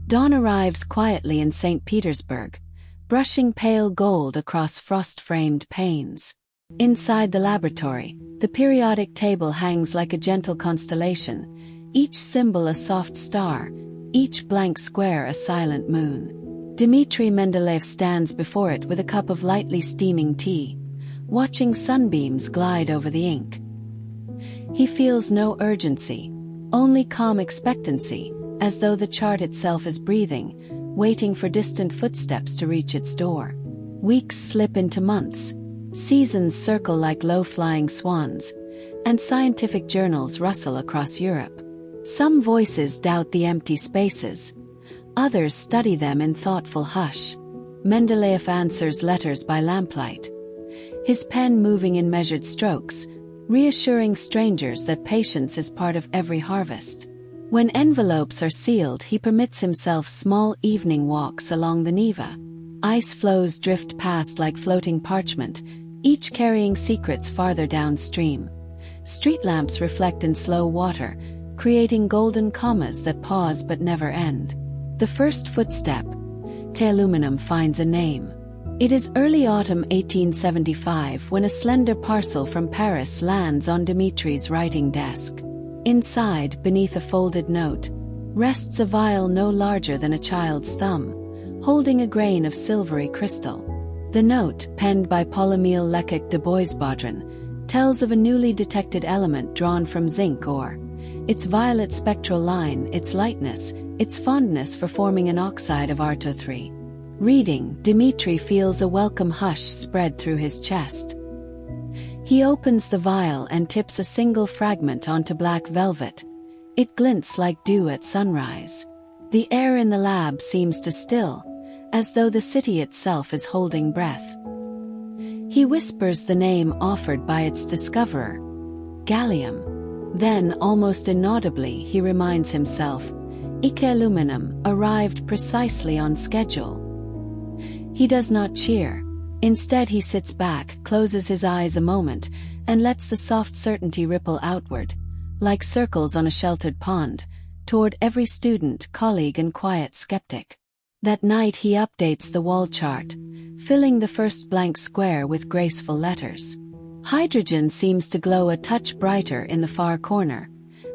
A: Dawn arrives quietly in St. Petersburg, brushing pale gold across frost-framed panes. Inside the laboratory, the periodic table hangs like a gentle constellation, each symbol a soft star, each blank square a silent moon. Dmitri Mendeleev stands before it with a cup of lightly steaming tea, watching sunbeams glide over the ink. He feels no urgency, only calm expectancy, as though the chart itself is breathing, waiting for distant footsteps to reach its door. Weeks slip into months, seasons circle like low-flying swans, and scientific journals rustle across Europe. Some voices doubt the empty spaces, others study them in thoughtful hush. Mendeleev answers letters by lamplight, his pen moving in measured strokes, reassuring strangers that patience is part of every harvest. When envelopes are sealed, he permits himself small evening walks along the Neva, Ice floes drift past like floating parchment, each carrying secrets farther downstream. Street lamps reflect in slow water, creating golden commas that pause but never end. The first footstep. Aluminum finds a name. It is early autumn 1875 when a slender parcel from Paris lands on Dmitri's writing desk. Inside, beneath a folded note, rests a vial no larger than a child's thumb, holding a grain of silvery crystal. The note, penned by Paul-Émile Lecoq de Boisbaudran, tells of a newly detected element drawn from zinc ore. Its violet spectral line, its lightness, its fondness for forming an oxide of Arto3. Reading, Dmitri feels a welcome hush spread through his chest. He opens the vial and tips a single fragment onto black velvet. It glints like dew at sunrise. The air in the lab seems to still, as though the city itself is holding breath. He whispers the name offered by its discoverer, gallium. Then, almost inaudibly, he reminds himself, aluminum arrived precisely on schedule. He does not cheer. Instead, he sits back, closes his eyes a moment, and lets the soft certainty ripple outward, like circles on a sheltered pond, toward every student, colleague, and quiet skeptic. That night he updates the wall chart, filling the first blank square with graceful letters. Hydrogen seems to glow a touch brighter in the far corner,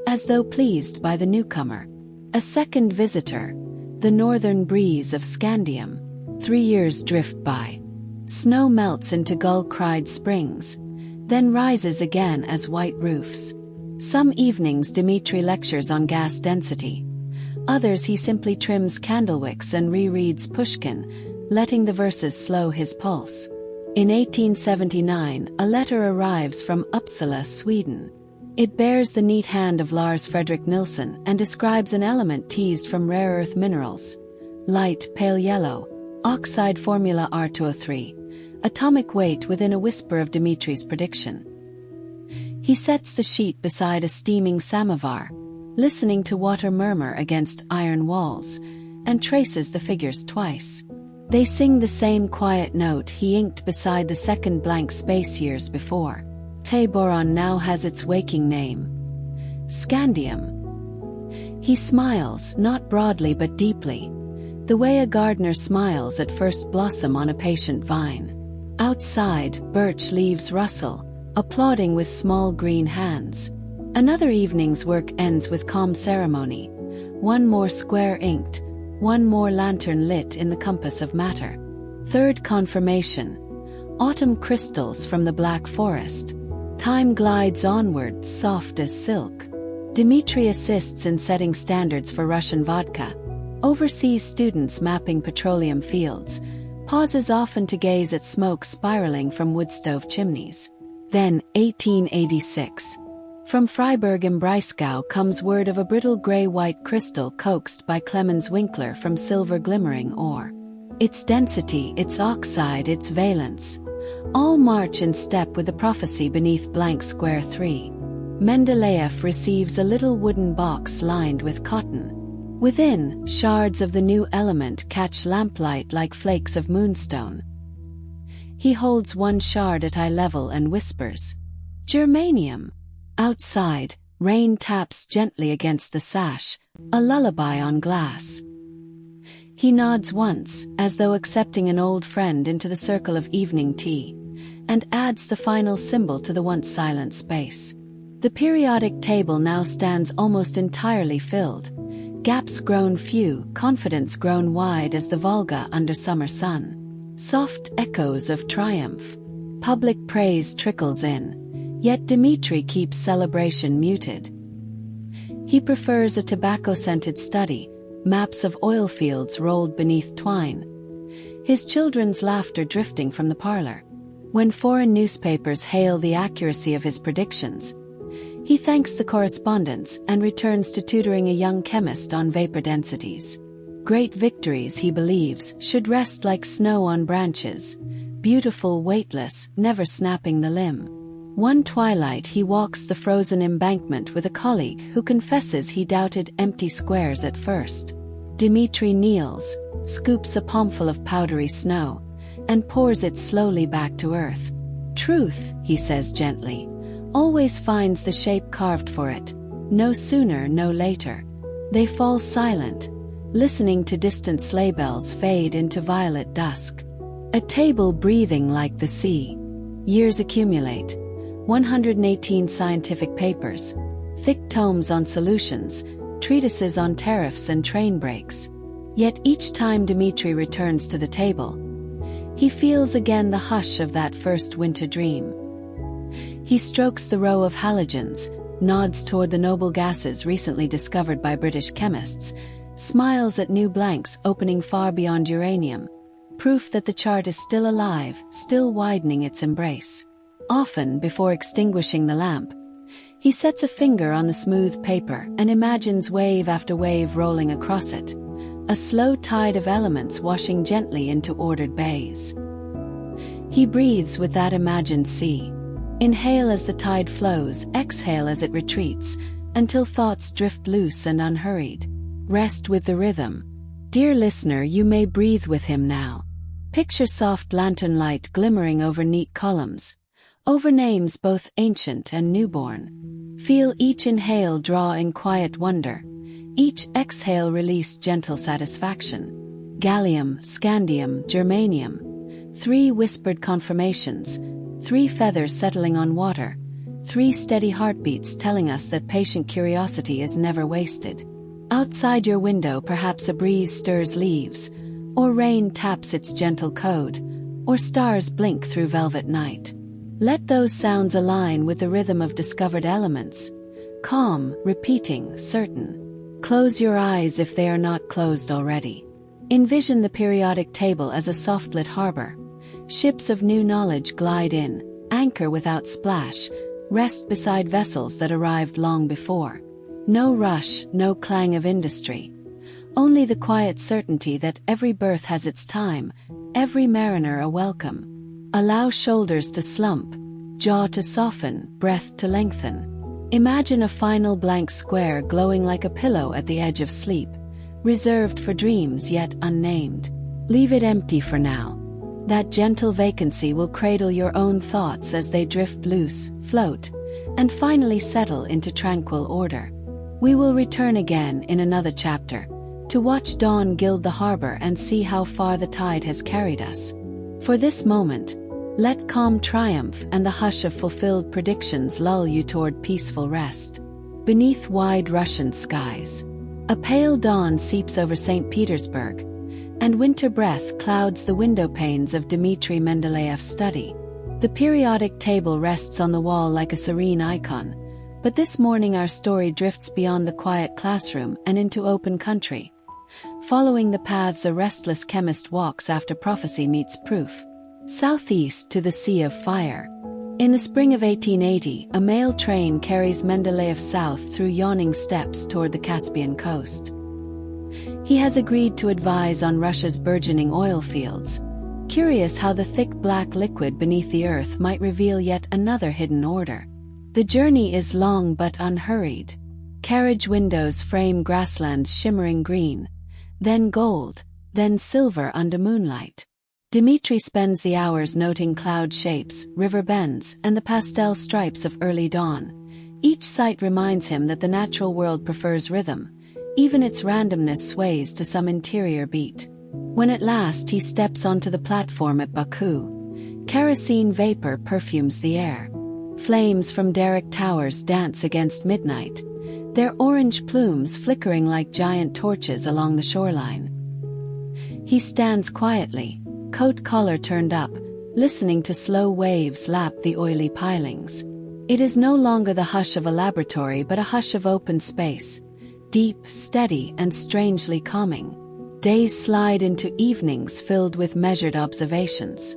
A: as though pleased by the newcomer. A second visitor, the northern breeze of scandium. 3 years drift by. Snow melts into gull-cried springs, then rises again as white roofs. Some evenings Dmitri lectures on gas density. Others he simply trims candlewicks and rereads Pushkin, letting the verses slow his pulse. In 1879, a letter arrives from Uppsala, Sweden. It bears the neat hand of Lars Fredrik Nilsson and describes an element teased from rare earth minerals. Light, pale yellow, oxide formula R2O3, atomic weight within a whisper of Dmitri's prediction. He sets the sheet beside a steaming samovar, listening to water murmur against iron walls, and traces the figures twice. They sing the same quiet note he inked beside the second blank space years before. Boron now has its waking name. Scandium. He smiles, not broadly but deeply, the way a gardener smiles at first blossom on a patient vine. Outside, birch leaves rustle, applauding with small green hands. Another evening's work ends with calm ceremony. One more square inked, one more lantern lit in the compass of matter. Third confirmation. Autumn crystals from the black forest. Time glides onward, soft as silk. Dmitri assists in setting standards for Russian vodka, oversees students mapping petroleum fields, pauses often to gaze at smoke spiraling from wood stove chimneys. Then, 1886. From Freiburg im Breisgau comes word of a brittle gray-white crystal coaxed by Clemens Winkler from silver glimmering ore. Its density, its oxide, its valence, all march in step with the prophecy beneath blank square 3. Mendeleev receives a little wooden box lined with cotton. Within, shards of the new element catch lamplight like flakes of moonstone. He holds one shard at eye level and whispers, "Germanium." Outside, rain taps gently against the sash, a lullaby on glass. He nods once, as though accepting an old friend into the circle of evening tea, and adds the final symbol to the once silent space. The periodic table now stands almost entirely filled, gaps grown few, confidence grown wide as the Volga under summer sun. Soft echoes of triumph. Public praise trickles in. Yet Dmitri keeps celebration muted. He prefers a tobacco-scented study, maps of oil fields rolled beneath twine. His children's laughter drifting from the parlor. When foreign newspapers hail the accuracy of his predictions, he thanks the correspondents and returns to tutoring a young chemist on vapor densities. Great victories, he believes, should rest like snow on branches, beautiful, weightless, never snapping the limb. One twilight he walks the frozen embankment with a colleague who confesses he doubted empty squares at first. Dmitri kneels, scoops a palmful of powdery snow, and pours it slowly back to earth. Truth, he says gently, always finds the shape carved for it, no sooner, no later. They fall silent, listening to distant sleigh bells fade into violet dusk. A table breathing like the sea. Years accumulate. 118 scientific papers, thick tomes on solutions, treatises on tariffs and train brakes. Yet each time Dmitri returns to the table, he feels again the hush of that first winter dream. He strokes the row of halogens, nods toward the noble gases recently discovered by British chemists, smiles at new blanks opening far beyond uranium, proof that the chart is still alive, still widening its embrace. Often, before extinguishing the lamp, he sets a finger on the smooth paper and imagines wave after wave rolling across it, a slow tide of elements washing gently into ordered bays. He breathes with that imagined sea. Inhale as the tide flows, exhale as it retreats, until thoughts drift loose and unhurried. Rest with the rhythm. Dear listener, you may breathe with him now. Picture soft lantern light glimmering over neat columns, over names both ancient and newborn. Feel each inhale draw in quiet wonder, each exhale release gentle satisfaction. Gallium, scandium, germanium, 3 whispered confirmations, 3 feathers settling on water, 3 steady heartbeats telling us that patient curiosity is never wasted. Outside your window, perhaps a breeze stirs leaves, or rain taps its gentle code, or stars blink through velvet night. Let those sounds align with the rhythm of discovered elements, calm, repeating, certain. Close your eyes if they are not closed already. Envision the periodic table as a soft-lit harbor. Ships of new knowledge glide in, anchor without splash, rest beside vessels that arrived long before. No rush, no clang of industry. Only the quiet certainty that every birth has its time, every mariner a welcome. Allow shoulders to slump, jaw to soften, breath to lengthen. Imagine a final blank square glowing like a pillow at the edge of sleep, reserved for dreams yet unnamed. Leave it empty for now. That gentle vacancy will cradle your own thoughts as they drift loose, float, and finally settle into tranquil order. We will return again in another chapter, to watch dawn gild the harbor and see how far the tide has carried us. For this moment, let calm triumph and the hush of fulfilled predictions lull you toward peaceful rest. Beneath wide Russian skies, a pale dawn seeps over St. Petersburg, and winter breath clouds the window panes of Dmitri Mendeleev's study. The periodic table rests on the wall like a serene icon, but this morning our story drifts beyond the quiet classroom and into open country, following the paths a restless chemist walks after prophecy meets proof. Southeast to the Sea of Fire. In the spring of 1880, a mail train carries Mendeleev south through yawning steppes toward the Caspian coast. He has agreed to advise on Russia's burgeoning oil fields, curious how the thick black liquid beneath the earth might reveal yet another hidden order. The journey is long but unhurried. Carriage windows frame grasslands shimmering green, then gold, then silver under moonlight. Dmitri spends the hours noting cloud shapes, river bends, and the pastel stripes of early dawn. Each sight reminds him that the natural world prefers rhythm. Even its randomness sways to some interior beat. When at last he steps onto the platform at Baku, kerosene vapor perfumes the air. Flames from derrick towers dance against midnight, their orange plumes flickering like giant torches along the shoreline. He stands quietly, coat collar turned up, listening to slow waves lap the oily pilings. It is no longer the hush of a laboratory but a hush of open space, deep, steady, and strangely calming. Days slide into evenings filled with measured observations.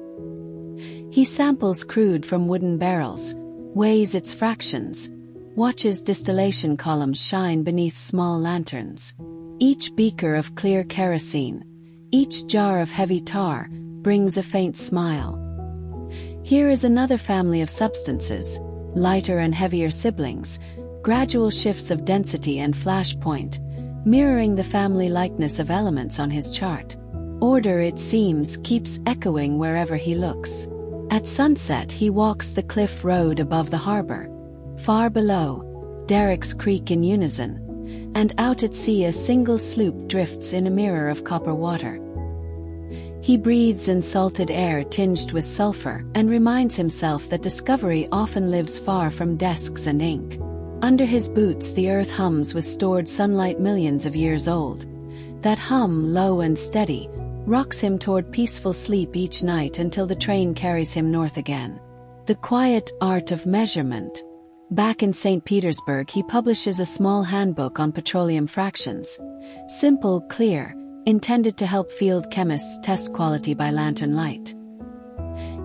A: He samples crude from wooden barrels, weighs its fractions, watches distillation columns shine beneath small lanterns. Each beaker of clear kerosene, each jar of heavy tar, brings a faint smile. Here is another family of substances, lighter and heavier siblings, gradual shifts of density and flashpoint, mirroring the family likeness of elements on his chart. Order, it seems, keeps echoing wherever he looks. At sunset, he walks the cliff road above the harbor. Far below, derricks creak in unison, and out at sea a single sloop drifts in a mirror of copper water. He breathes in salted air tinged with sulfur and reminds himself that discovery often lives far from desks and ink. Under his boots the earth hums with stored sunlight millions of years old. That hum, low and steady, rocks him toward peaceful sleep each night until the train carries him north again. The quiet art of measurement. Back in St. Petersburg, he publishes a small handbook on petroleum fractions. Simple, clear, intended to help field chemists test quality by lantern light.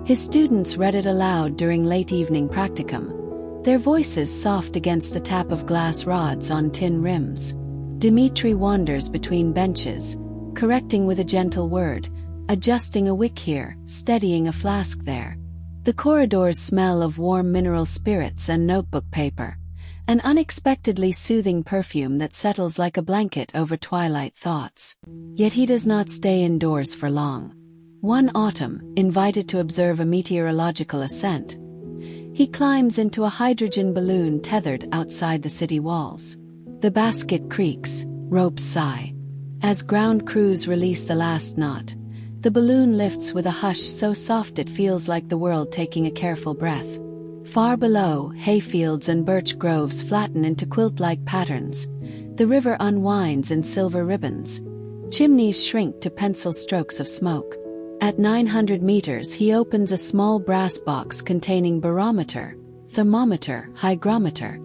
A: His students read it aloud during late evening practicum, their voices soft against the tap of glass rods on tin rims. Dmitri wanders between benches, correcting with a gentle word, adjusting a wick here, steadying a flask there. The corridors smell of warm mineral spirits and notebook paper, an unexpectedly soothing perfume that settles like a blanket over twilight thoughts. Yet he does not stay indoors for long. One autumn, invited to observe a meteorological ascent, he climbs into a hydrogen balloon tethered outside the city walls. The basket creaks, ropes sigh. As ground crews release the last knot, the balloon lifts with a hush so soft it feels like the world taking a careful breath. Far below, hayfields and birch groves flatten into quilt-like patterns. The river unwinds in silver ribbons. Chimneys shrink to pencil strokes of smoke. At 900 meters, he opens a small brass box containing barometer, thermometer, hygrometer.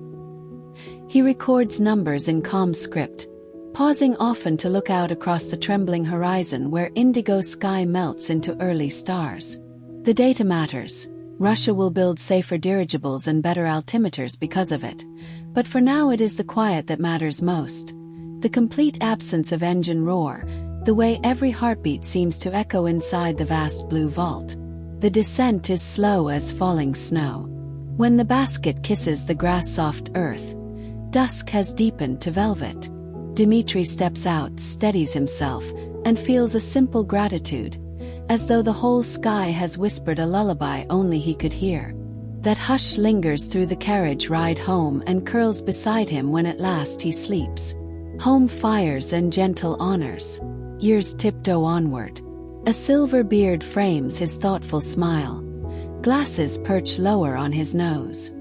A: He records numbers in calm script, pausing often to look out across the trembling horizon where indigo sky melts into early stars. The data matters. Russia will build safer dirigibles and better altimeters because of it. But for now it is the quiet that matters most. The complete absence of engine roar, the way every heartbeat seems to echo inside the vast blue vault. The descent is slow as falling snow. When the basket kisses the grass-soft earth, dusk has deepened to velvet. Dmitri steps out, steadies himself, and feels a simple gratitude, as though the whole sky has whispered a lullaby only he could hear. That hush lingers through the carriage ride home and curls beside him when at last he sleeps. Home fires and gentle honors. Years tiptoe onward. A silver beard frames his thoughtful smile. Glasses perch lower on his nose.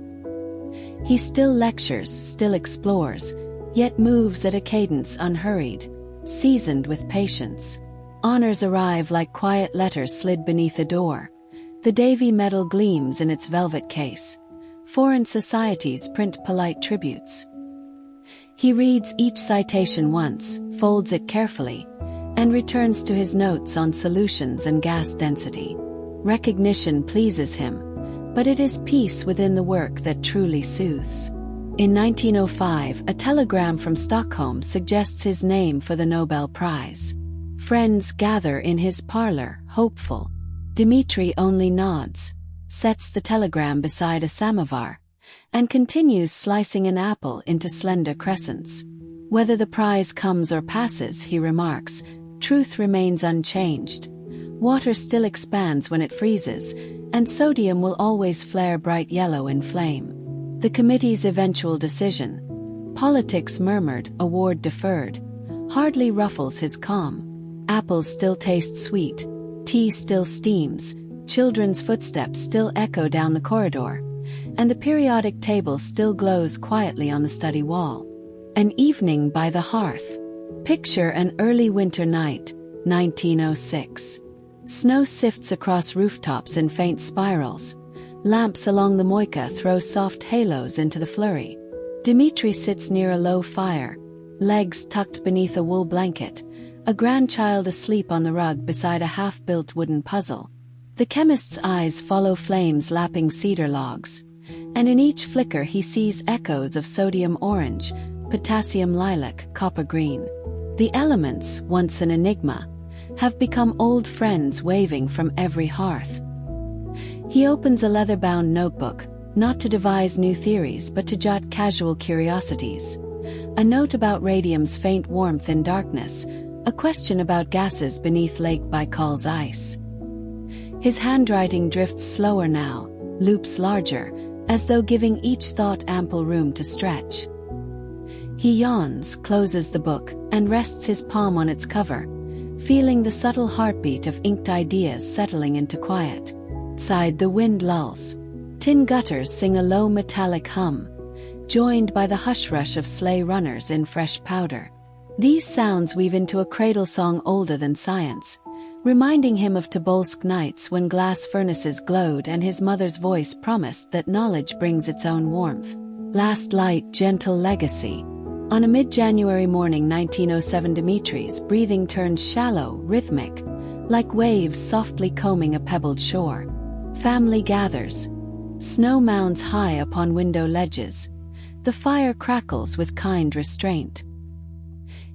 A: He still lectures, still explores, yet moves at a cadence unhurried, seasoned with patience. Honors arrive like quiet letters slid beneath a door. The Davy medal gleams in its velvet case. Foreign societies print polite tributes. He reads each citation once, folds it carefully, and returns to his notes on solutions and gas density. Recognition pleases him, but it is peace within the work that truly soothes. In 1905, a telegram from Stockholm suggests his name for the Nobel Prize. Friends gather in his parlor, hopeful. Dmitri only nods, sets the telegram beside a samovar, and continues slicing an apple into slender crescents. Whether the prize comes or passes, he remarks, truth remains unchanged. Water still expands when it freezes, and sodium will always flare bright yellow in flame. The committee's eventual decision, politics murmured, award deferred, hardly ruffles his calm. Apples still taste sweet, tea still steams, children's footsteps still echo down the corridor, and the periodic table still glows quietly on the study wall. An evening by the hearth. Picture an early winter night, 1906. Snow sifts across rooftops in faint spirals. Lamps along the Moika throw soft halos into the flurry. Dmitri sits near a low fire, legs tucked beneath a wool blanket, a grandchild asleep on the rug beside a half-built wooden puzzle. The chemist's eyes follow flames lapping cedar logs, and in each flicker he sees echoes of sodium orange, potassium lilac, copper green. The elements, once an enigma, have become old friends waving from every hearth. He opens a leather-bound notebook, not to devise new theories but to jot casual curiosities. A note about radium's faint warmth in darkness, a question about gases beneath Lake Baikal's ice. His handwriting drifts slower now, loops larger, as though giving each thought ample room to stretch. He yawns, closes the book, and rests his palm on its cover, feeling the subtle heartbeat of inked ideas settling into quiet. Outside, the wind lulls. Tin gutters sing a low metallic hum, joined by the hush-rush of sleigh runners in fresh powder. These sounds weave into a cradle song older than science, reminding him of Tobolsk nights when glass furnaces glowed and his mother's voice promised that knowledge brings its own warmth. Last light, gentle legacy. On a mid-January morning 1907, Dmitri's breathing turned shallow, rhythmic, like waves softly combing a pebbled shore. Family gathers. Snow mounds high upon window ledges. The fire crackles with kind restraint.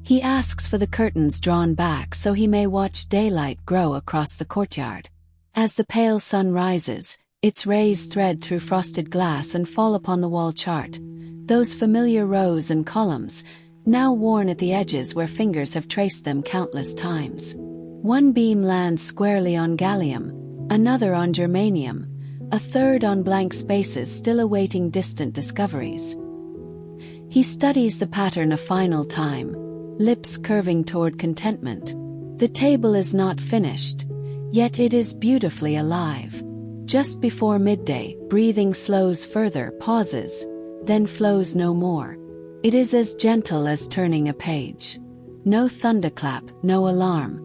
A: He asks for the curtains drawn back so he may watch daylight grow across the courtyard. As the pale sun rises, its rays thread through frosted glass and fall upon the wall chart, those familiar rows and columns, now worn at the edges where fingers have traced them countless times. One beam lands squarely on gallium, another on germanium, a third on blank spaces still awaiting distant discoveries. He studies the pattern a final time, lips curving toward contentment. The table is not finished, yet it is beautifully alive. Just before midday, breathing slows further, pauses, then flows no more. It is as gentle as turning a page. No thunderclap, no alarm,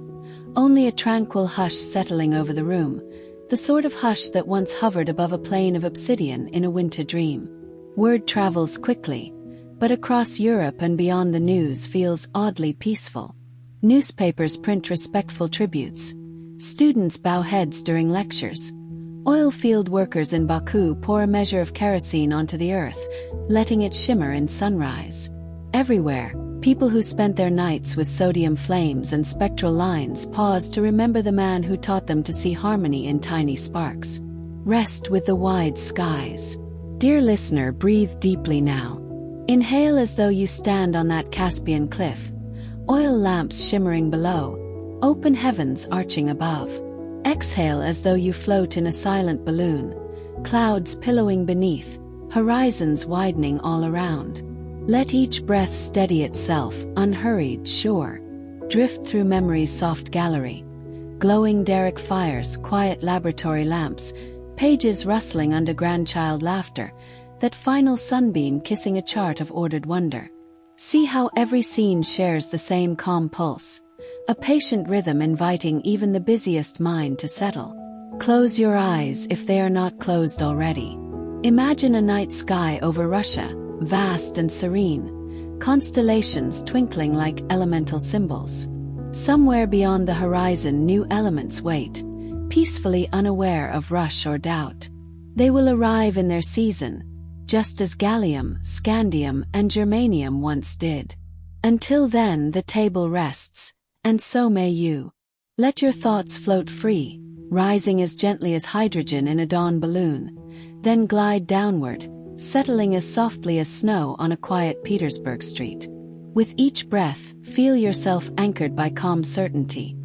A: only a tranquil hush settling over the room, the sort of hush that once hovered above a plain of obsidian in a winter dream. Word travels quickly, but across Europe and beyond the news feels oddly peaceful. Newspapers print respectful tributes. Students bow heads during lectures. Oil field workers in Baku pour a measure of kerosene onto the earth, letting it shimmer in sunrise. Everywhere, people who spent their nights with sodium flames and spectral lines pause to remember the man who taught them to see harmony in tiny sparks. Rest with the wide skies. Dear listener, breathe deeply now. Inhale as though you stand on that Caspian cliff, oil lamps shimmering below, open heavens arching above. Exhale as though you float in a silent balloon, clouds pillowing beneath, horizons widening all around. Let each breath steady itself, unhurried, sure. Drift through memory's soft gallery. Glowing derrick fires, quiet laboratory lamps, pages rustling under grandchild laughter, that final sunbeam kissing a chart of ordered wonder. See how every scene shares the same calm pulse, a patient rhythm inviting even the busiest mind to settle. Close your eyes if they are not closed already. Imagine a night sky over Russia, vast and serene, constellations twinkling like elemental symbols. Somewhere beyond the horizon new elements wait, peacefully unaware of rush or doubt. They will arrive in their season, just as gallium, scandium, and germanium once did. Until then, the table rests, and so may you. Let your thoughts float free, rising as gently as hydrogen in a dawn balloon, then glide downward, settling as softly as snow on a quiet Petersburg street. With each breath, feel yourself anchored by calm certainty.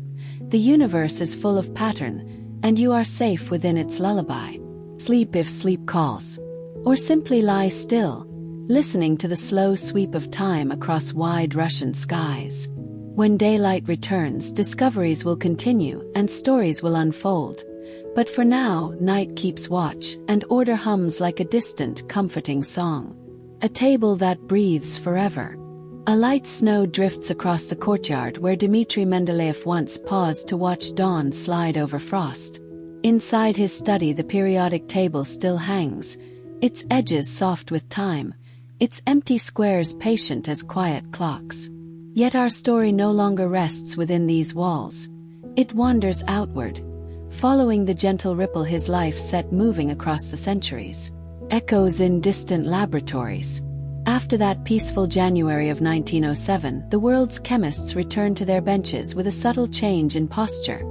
A: The universe is full of pattern, and you are safe within its lullaby. Sleep if sleep calls. Or simply lie still, listening to the slow sweep of time across wide Russian skies. When daylight returns, discoveries will continue and stories will unfold. But for now, night keeps watch, and order hums like a distant, comforting song. A table that breathes forever. A light snow drifts across the courtyard where Dmitri Mendeleev once paused to watch dawn slide over frost. Inside his study, the periodic table still hangs, its edges soft with time, its empty squares patient as quiet clocks. Yet our story no longer rests within these walls. It wanders outward, following the gentle ripple his life set moving across the centuries. Echoes in distant laboratories. After that peaceful January of 1907, the world's chemists return to their benches with a subtle change in posture,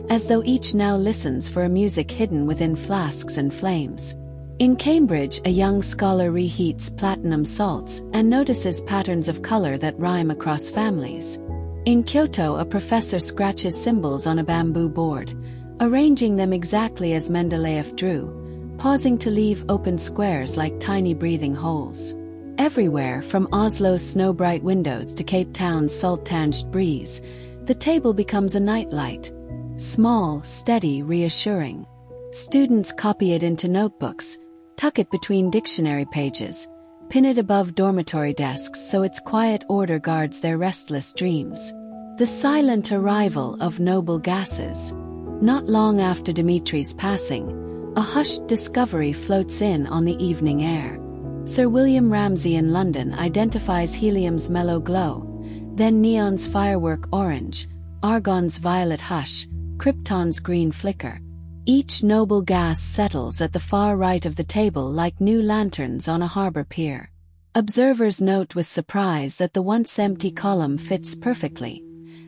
A: as though each now listens for a music hidden within flasks and flames. In Cambridge, a young scholar reheats platinum salts and notices patterns of color that rhyme across families. In Kyoto, a professor scratches symbols on a bamboo board, arranging them exactly as Mendeleev drew, pausing to leave open squares like tiny breathing holes. Everywhere, from Oslo's snow-bright windows to Cape Town's salt-tinged breeze, the table becomes a nightlight. Small, steady, reassuring. Students copy it into notebooks, tuck it between dictionary pages, pin it above dormitory desks so its quiet order guards their restless dreams. The silent arrival of noble gases. Not long after Dmitri's passing, a hushed discovery floats in on the evening air. Sir William Ramsay in London identifies helium's mellow glow, then neon's firework orange, argon's violet hush, krypton's green flicker. Each noble gas settles at the far right of the table like new lanterns on a harbor pier. Observers note with surprise that the once empty column fits perfectly,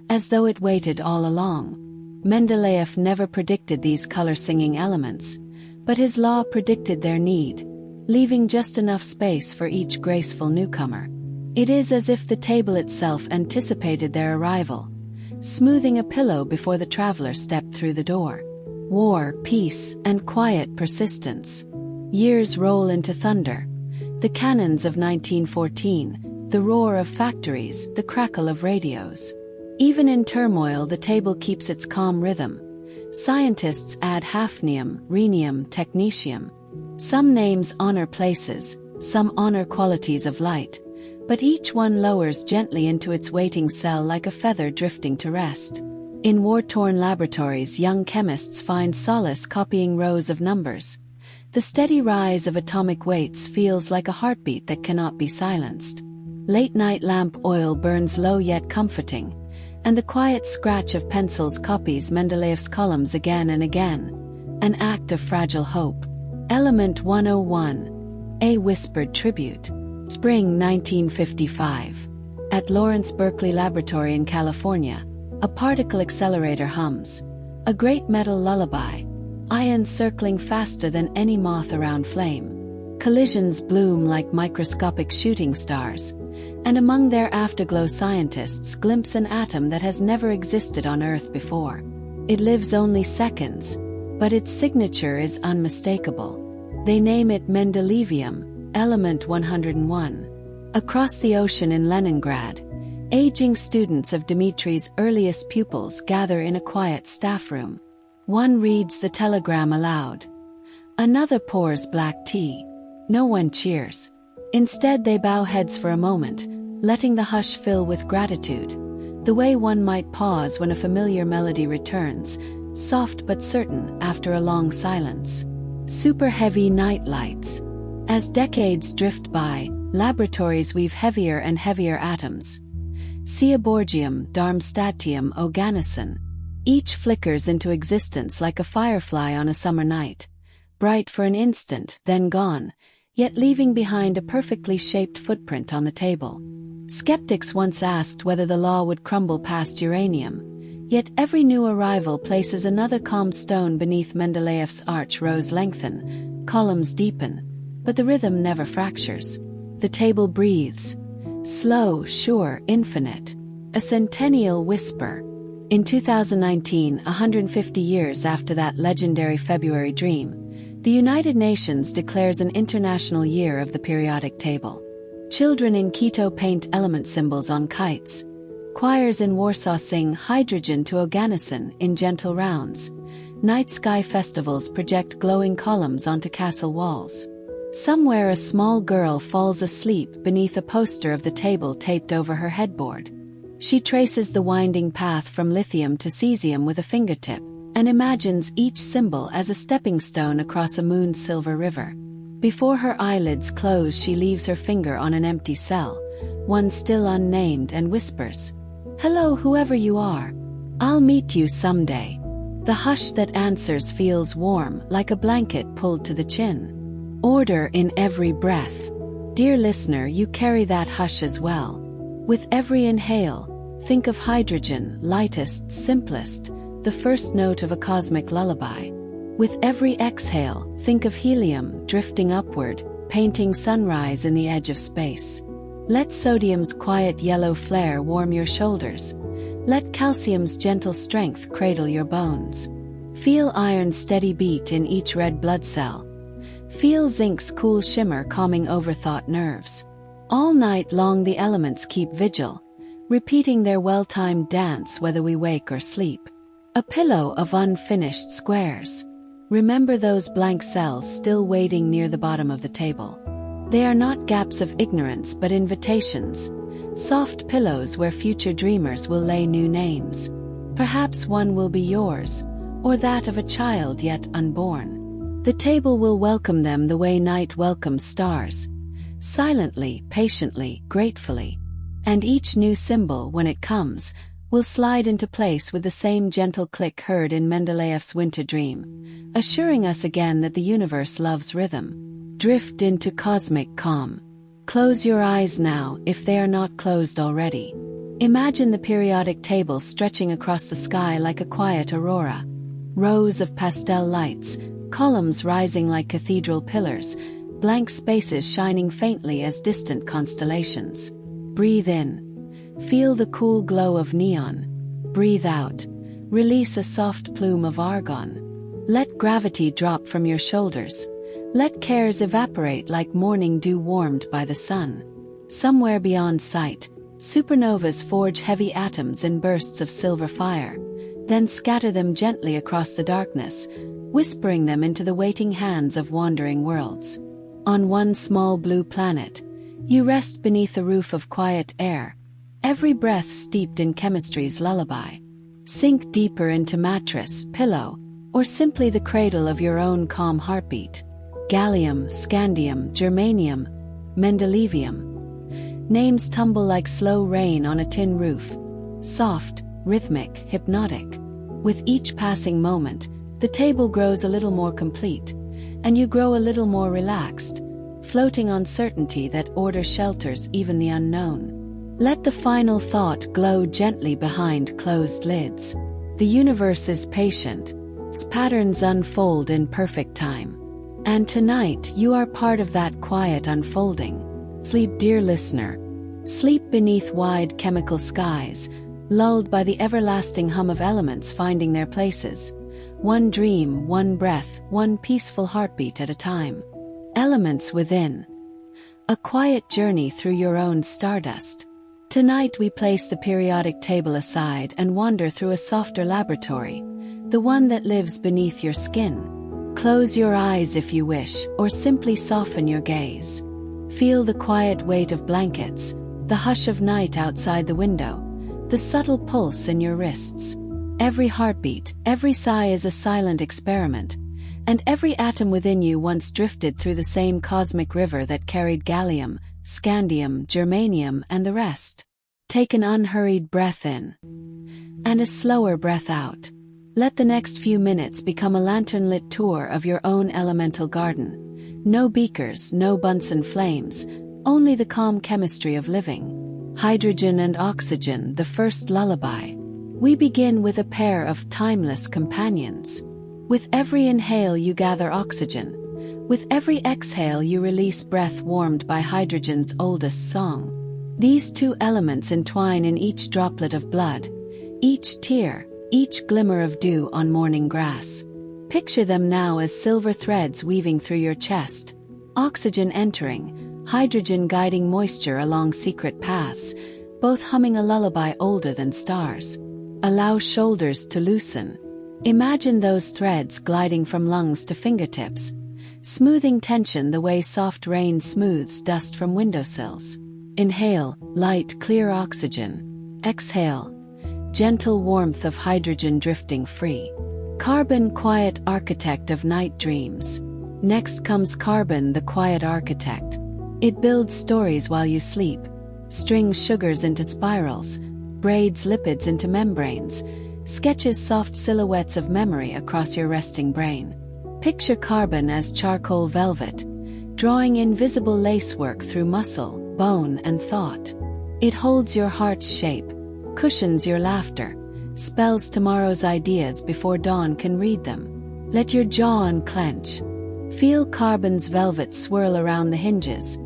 A: as though it waited all along. Mendeleev never predicted these color-singing elements, but his law predicted their need, leaving just enough space for each graceful newcomer. It is as if the table itself anticipated their arrival, smoothing a pillow before the traveler stepped through the door. War, peace, and quiet persistence. Years roll into thunder. The cannons of 1914, the roar of factories, the crackle of radios. Even in turmoil, the table keeps its calm rhythm. Scientists add hafnium, rhenium, technetium. Some names honor places, some honor qualities of light, but each one lowers gently into its waiting cell like a feather drifting to rest. In war-torn laboratories, young chemists find solace copying rows of numbers. The steady rise of atomic weights feels like a heartbeat that cannot be silenced. Late-night lamp oil burns low yet comforting, and the quiet scratch of pencils copies Mendeleev's columns again and again. An act of fragile hope. Element 101. A whispered tribute. Spring 1955. At Lawrence Berkeley Laboratory in California, a particle accelerator hums. A great metal lullaby. Ions circling faster than any moth around flame. Collisions bloom like microscopic shooting stars, and among their afterglow scientists glimpse an atom that has never existed on Earth before. It lives only seconds, but its signature is unmistakable. They name it Mendeleevium, element 101. Across the ocean in Leningrad, aging students of Dmitri's earliest pupils gather in a quiet staff room. One reads the telegram aloud. Another pours black tea. No one cheers. Instead, they bow heads for a moment, letting the hush fill with gratitude, the way one might pause when a familiar melody returns, soft but certain after a long silence. Super heavy night lights. As decades drift by, laboratories weave heavier and heavier atoms. Seaborgium, Darmstadtium, Oganesson. Each flickers into existence like a firefly on a summer night, bright for an instant, then gone, yet leaving behind a perfectly shaped footprint on the table. Skeptics once asked whether the law would crumble past uranium, yet every new arrival places another calm stone beneath. Mendeleev's arch rows lengthen, columns deepen, but the rhythm never fractures. The table breathes. Slow, sure, infinite. A centennial whisper. In 2019, 150 years after that legendary February dream, the United Nations declares an International Year of the Periodic Table. Children in Quito paint element symbols on kites. Choirs in Warsaw sing hydrogen to Oganesson in gentle rounds. Night sky festivals project glowing columns onto castle walls. Somewhere a small girl falls asleep beneath a poster of the table taped over her headboard. She traces the winding path from lithium to cesium with a fingertip, and imagines each symbol as a stepping stone across a moon-silver river. Before her eyelids close, she leaves her finger on an empty cell, one still unnamed, and whispers, "Hello, whoever you are. I'll meet you someday." The hush that answers feels warm, like a blanket pulled to the chin. Order in every breath. Dear listener, you carry that hush as well. With every inhale, think of hydrogen, lightest, simplest, the first note of a cosmic lullaby. With every exhale, think of helium, drifting upward, painting sunrise in the edge of space. Let sodium's quiet yellow flare warm your shoulders, Let calcium's gentle strength cradle your bones. Feel iron's steady beat in each red blood cell. Feel zinc's cool shimmer calming overthought nerves. All night long the elements keep vigil, repeating their well-timed dance whether we wake or sleep. A pillow of unfinished squares. Remember those blank cells still waiting near the bottom of the table. They are not gaps of ignorance but invitations, soft pillows where future dreamers will lay new names. Perhaps one will be yours, or that of a child yet unborn. The table will welcome them the way night welcomes stars, silently, patiently, gratefully. And each new symbol, when it comes, will slide into place with the same gentle click heard in Mendeleev's Winter Dream, assuring us again that the universe loves rhythm. Drift into cosmic calm. Close your eyes now, if they are not closed already. Imagine the periodic table stretching across the sky like a quiet aurora. Rows of pastel lights, columns rising like cathedral pillars, blank spaces shining faintly as distant constellations. Breathe in. Feel the cool glow of neon. Breathe out. Release a soft plume of argon. Let gravity drop from your shoulders. Let cares evaporate like morning dew warmed by the sun. Somewhere beyond sight, supernovas forge heavy atoms in bursts of silver fire, then scatter them gently across the darkness, whispering them into the waiting hands of wandering worlds. On one small blue planet, you rest beneath a roof of quiet air, every breath steeped in chemistry's lullaby. Sink deeper into mattress, pillow, or simply the cradle of your own calm heartbeat. Gallium, scandium, germanium, mendeleevium. Names tumble like slow rain on a tin roof. Soft, rhythmic, hypnotic. With each passing moment, the table grows a little more complete, and you grow a little more relaxed, floating on certainty that order shelters even the unknown. Let the final thought glow gently behind closed lids. The universe is patient. Its patterns unfold in perfect time. And tonight you are part of that quiet unfolding. Sleep, dear listener. Sleep beneath wide chemical skies, lulled by the everlasting hum of elements finding their places. One dream, one breath, one peaceful heartbeat at a time. Elements within. A quiet journey through your own stardust. Tonight we place the periodic table aside and wander through a softer laboratory, the one that lives beneath your skin. Close your eyes if you wish, or simply soften your gaze. Feel the quiet weight of blankets, the hush of night outside the window, the subtle pulse in your wrists. Every heartbeat, every sigh is a silent experiment, and every atom within you once drifted through the same cosmic river that carried gallium, scandium, germanium, and the rest. Take an unhurried breath in, and a slower breath out. Let the next few minutes become a lantern-lit tour of your own elemental garden. No beakers, no Bunsen flames, only the calm chemistry of living. Hydrogen and oxygen, the first lullaby. We begin with a pair of timeless companions. With every inhale you gather oxygen. With every exhale you release breath warmed by hydrogen's oldest song. These two elements entwine in each droplet of blood, each tear, each glimmer of dew on morning grass. Picture them now as silver threads weaving through your chest, oxygen entering, hydrogen guiding moisture along secret paths, both humming a lullaby older than stars. Allow shoulders to loosen. Imagine those threads gliding from lungs to fingertips, smoothing tension the way soft rain smooths dust from windowsills. Inhale, light, clear oxygen. Exhale, gentle warmth of hydrogen drifting free. Carbon, quiet architect of night dreams. Next comes carbon, the quiet architect. It builds stories while you sleep, strings sugars into spirals, braids lipids into membranes, sketches soft silhouettes of memory across your resting brain. Picture carbon as charcoal velvet, drawing invisible lacework through muscle, bone, and thought. It holds your heart's shape, cushions your laughter, spells tomorrow's ideas before dawn can read them. Let your jaw unclench. Feel carbon's velvet swirl around the hinges,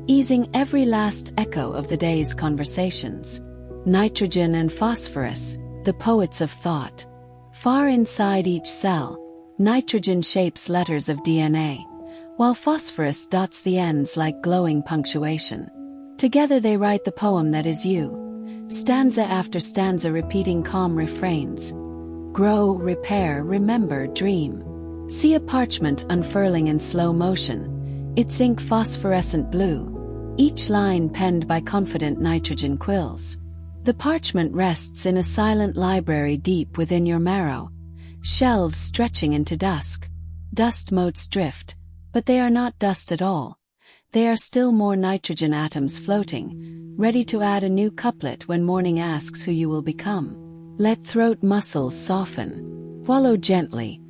A: easing every last echo of the day's conversations. Nitrogen and phosphorus, the poets of thought. Far inside each cell, nitrogen shapes letters of DNA, while phosphorus dots the ends like glowing punctuation. Together they write the poem that is you, stanza after stanza repeating calm refrains. Grow, repair, remember, dream. See a parchment unfurling in slow motion, its ink phosphorescent blue, each line penned by confident nitrogen quills. The parchment rests in a silent library deep within your marrow, shelves stretching into dusk. Dust motes drift, but they are not dust at all. They are still more nitrogen atoms floating, ready to add a new couplet when morning asks who you will become. Let throat muscles soften. Swallow gently.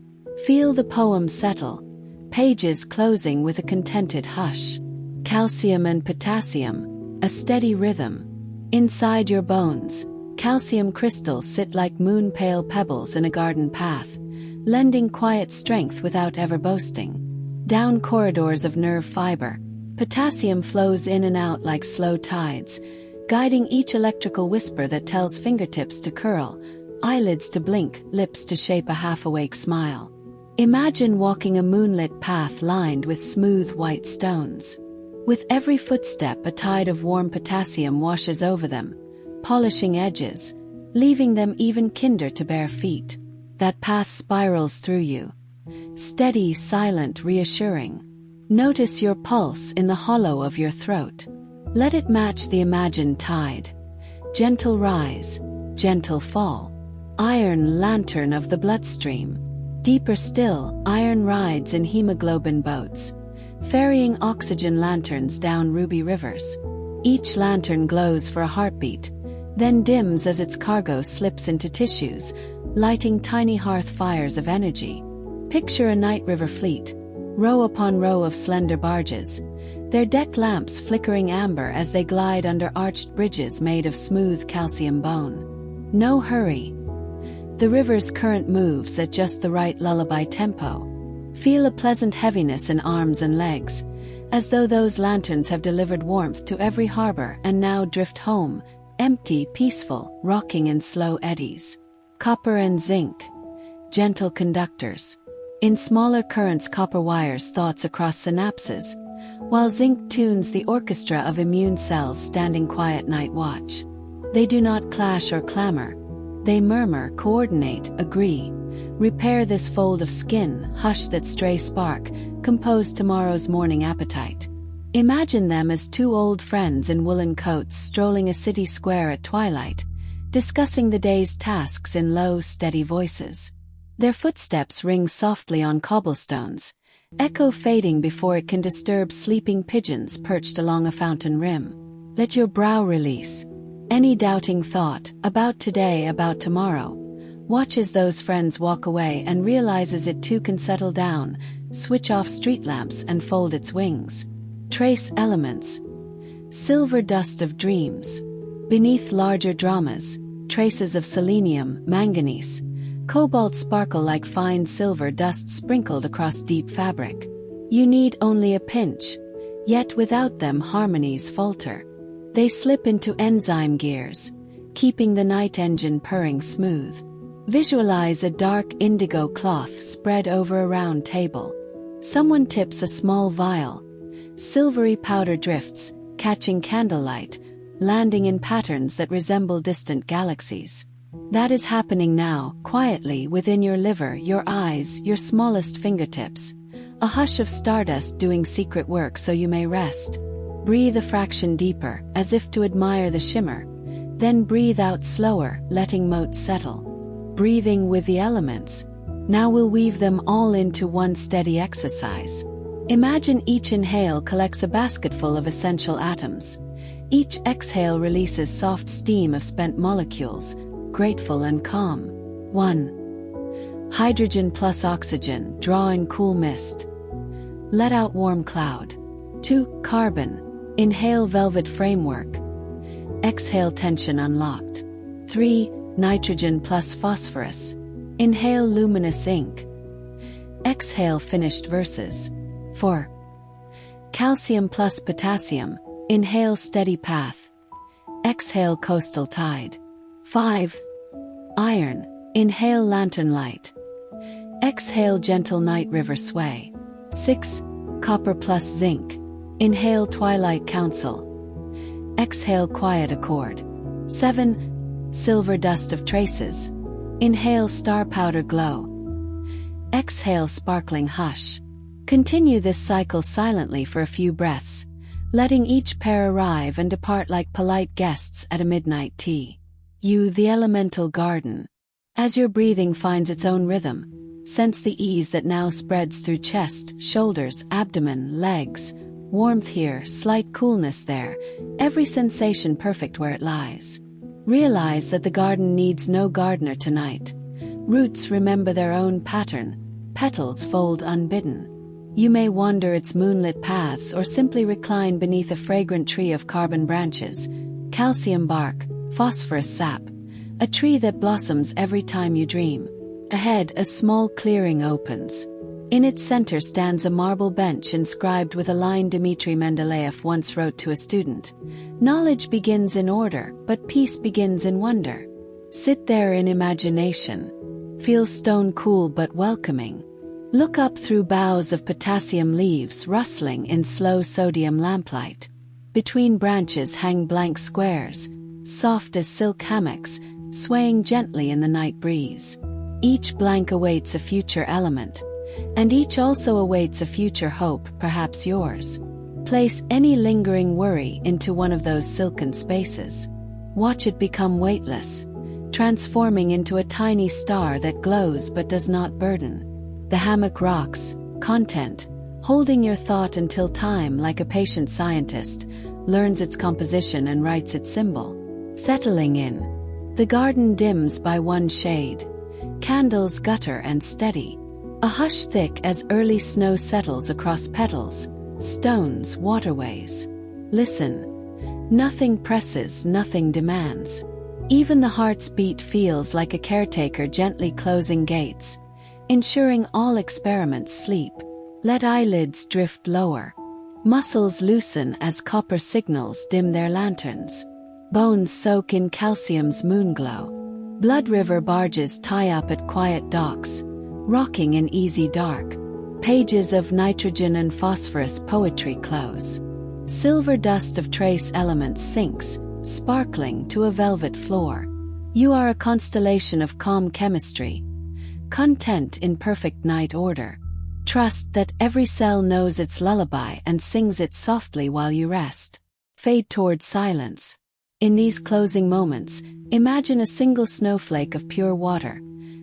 A: Feel the poem settle, pages closing with a contented hush. Calcium and potassium, a steady rhythm. Inside your bones, calcium crystals sit like moon-pale pebbles in a garden path, lending quiet strength without ever boasting. Down corridors of nerve fiber, potassium flows in and out like slow tides, guiding each electrical whisper that tells fingertips to curl, eyelids to blink, lips to shape a half-awake smile. Imagine walking a moonlit path lined with smooth white stones. With every footstep, a tide of warm potassium washes over them, polishing edges, leaving them even kinder to bare feet. That path spirals through you, steady, silent, reassuring. Notice your pulse in the hollow of your throat. Let it match the imagined tide. Gentle rise, gentle fall. Iron lantern of the bloodstream. Deeper still, iron rides in hemoglobin boats, ferrying oxygen lanterns down ruby rivers. Each lantern glows for a heartbeat, then dims as its cargo slips into tissues, lighting tiny hearth fires of energy. Picture a night river fleet, row upon row of slender barges, their deck lamps flickering amber as they glide under arched bridges made of smooth calcium bone. No hurry. The river's current moves at just the right lullaby tempo. Feel a pleasant heaviness in arms and legs, as though those lanterns have delivered warmth to every harbor and now drift home, empty, peaceful, rocking in slow eddies. Copper and zinc, gentle conductors. In smaller currents, copper wires thoughts across synapses, while zinc tunes the orchestra of immune cells standing quiet night watch. They do not clash or clamor. They murmur, coordinate, agree. Repair this fold of skin, hush that stray spark, compose tomorrow's morning appetite. Imagine them as two old friends in woolen coats strolling a city square at twilight, discussing the day's tasks in low, steady voices. Their footsteps ring softly on cobblestones, echo fading before it can disturb sleeping pigeons perched along a fountain rim. Let your brow release any doubting thought, about today, about tomorrow. Watch as those friends walk away and realizes it too can settle down, switch off street lamps and fold its wings. Trace elements. Silver dust of dreams. Beneath larger dramas, traces of selenium, manganese. Cobalt sparkle like fine silver dust sprinkled across deep fabric. You need only a pinch, yet without them harmonies falter. They slip into enzyme gears, keeping the night engine purring smooth. Visualize a dark indigo cloth spread over a round table. Someone tips a small vial. Silvery powder drifts, catching candlelight, landing in patterns that resemble distant galaxies. That is happening now, quietly within your liver, your eyes, your smallest fingertips. A hush of stardust doing secret work so you may rest. Breathe a fraction deeper, as if to admire the shimmer. Then breathe out slower, letting motes settle. Breathing with the elements. Now we'll weave them all into one steady exercise. Imagine each inhale collects a basketful of essential atoms. Each exhale releases soft steam of spent molecules, grateful and calm. 1. Hydrogen plus oxygen, draw in cool mist. Let out warm cloud. 2. Carbon. Inhale velvet framework. Exhale tension unlocked. 3. Nitrogen plus phosphorus. Inhale luminous ink. Exhale finished verses. 4. Calcium plus potassium. Inhale steady path. Exhale coastal tide. 5. Iron, inhale lantern light. Exhale gentle night river sway. 6. Copper plus zinc, inhale twilight counsel. Exhale quiet accord. 7. Silver dust of traces, inhale star powder glow. Exhale sparkling hush. Continue this cycle silently for a few breaths, letting each pair arrive and depart like polite guests at a midnight tea. You, the elemental garden. As your breathing finds its own rhythm, sense the ease that now spreads through chest, shoulders, abdomen, legs. Warmth here, slight coolness there, every sensation perfect where it lies. Realize that the garden needs no gardener tonight. Roots remember their own pattern, petals fold unbidden. You may wander its moonlit paths or simply recline beneath a fragrant tree of carbon branches, calcium bark, phosphorus sap, a tree that blossoms every time you dream. Ahead, a small clearing opens. In its center stands a marble bench inscribed with a line Dmitri Mendeleev once wrote to a student. Knowledge begins in order, but peace begins in wonder. Sit there in imagination. Feel stone cool but welcoming. Look up through boughs of potassium leaves rustling in slow sodium lamplight. Between branches hang blank squares, soft as silk hammocks, swaying gently in the night breeze. Each blank awaits a future element, and each also awaits a future hope, perhaps yours. Place any lingering worry into one of those silken spaces. Watch it become weightless, transforming into a tiny star that glows but does not burden. The hammock rocks, content, holding your thought until time, like a patient scientist, learns its composition and writes its symbol. Settling in. The garden dims by one shade. Candles gutter and steady. A hush thick as early snow settles across petals, stones, waterways. Listen. Nothing presses, nothing demands. Even the heart's beat feels like a caretaker gently closing gates, ensuring all experiments sleep. Let eyelids drift lower. Muscles loosen as copper signals dim their lanterns. Bones soak in calcium's moonglow. Blood river barges tie up at quiet docks, rocking in easy dark. Pages of nitrogen and phosphorus poetry close. Silver dust of trace elements sinks, sparkling to a velvet floor. You are a constellation of calm chemistry, content in perfect night order. Trust that every cell knows its lullaby and sings it softly while you rest. Fade toward silence. In these closing moments, imagine a single snowflake of pure water,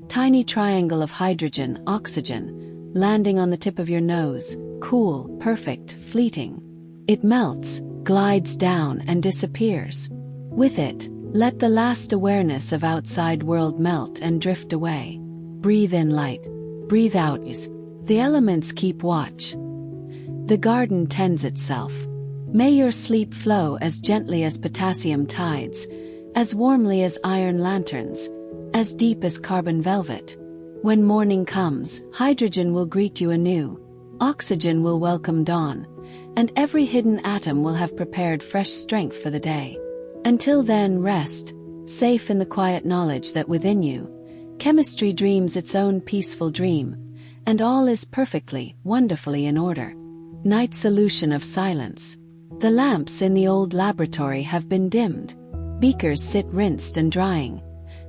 A: tiny triangle of hydrogen, oxygen, landing on the tip of your nose, cool, perfect, fleeting. It melts, glides down and disappears. With it, let the last awareness of outside world melt and drift away. Breathe in light, breathe out ease. The elements keep watch. The garden tends itself. May your sleep flow as gently as potassium tides, as warmly as iron lanterns, as deep as carbon velvet. When morning comes, hydrogen will greet you anew, oxygen will welcome dawn, and every hidden atom will have prepared fresh strength for the day. Until then, rest, safe in the quiet knowledge that within you, chemistry dreams its own peaceful dream, and all is perfectly, wonderfully in order. Night solution of silence. The lamps in the old laboratory have been dimmed. Beakers sit rinsed and drying.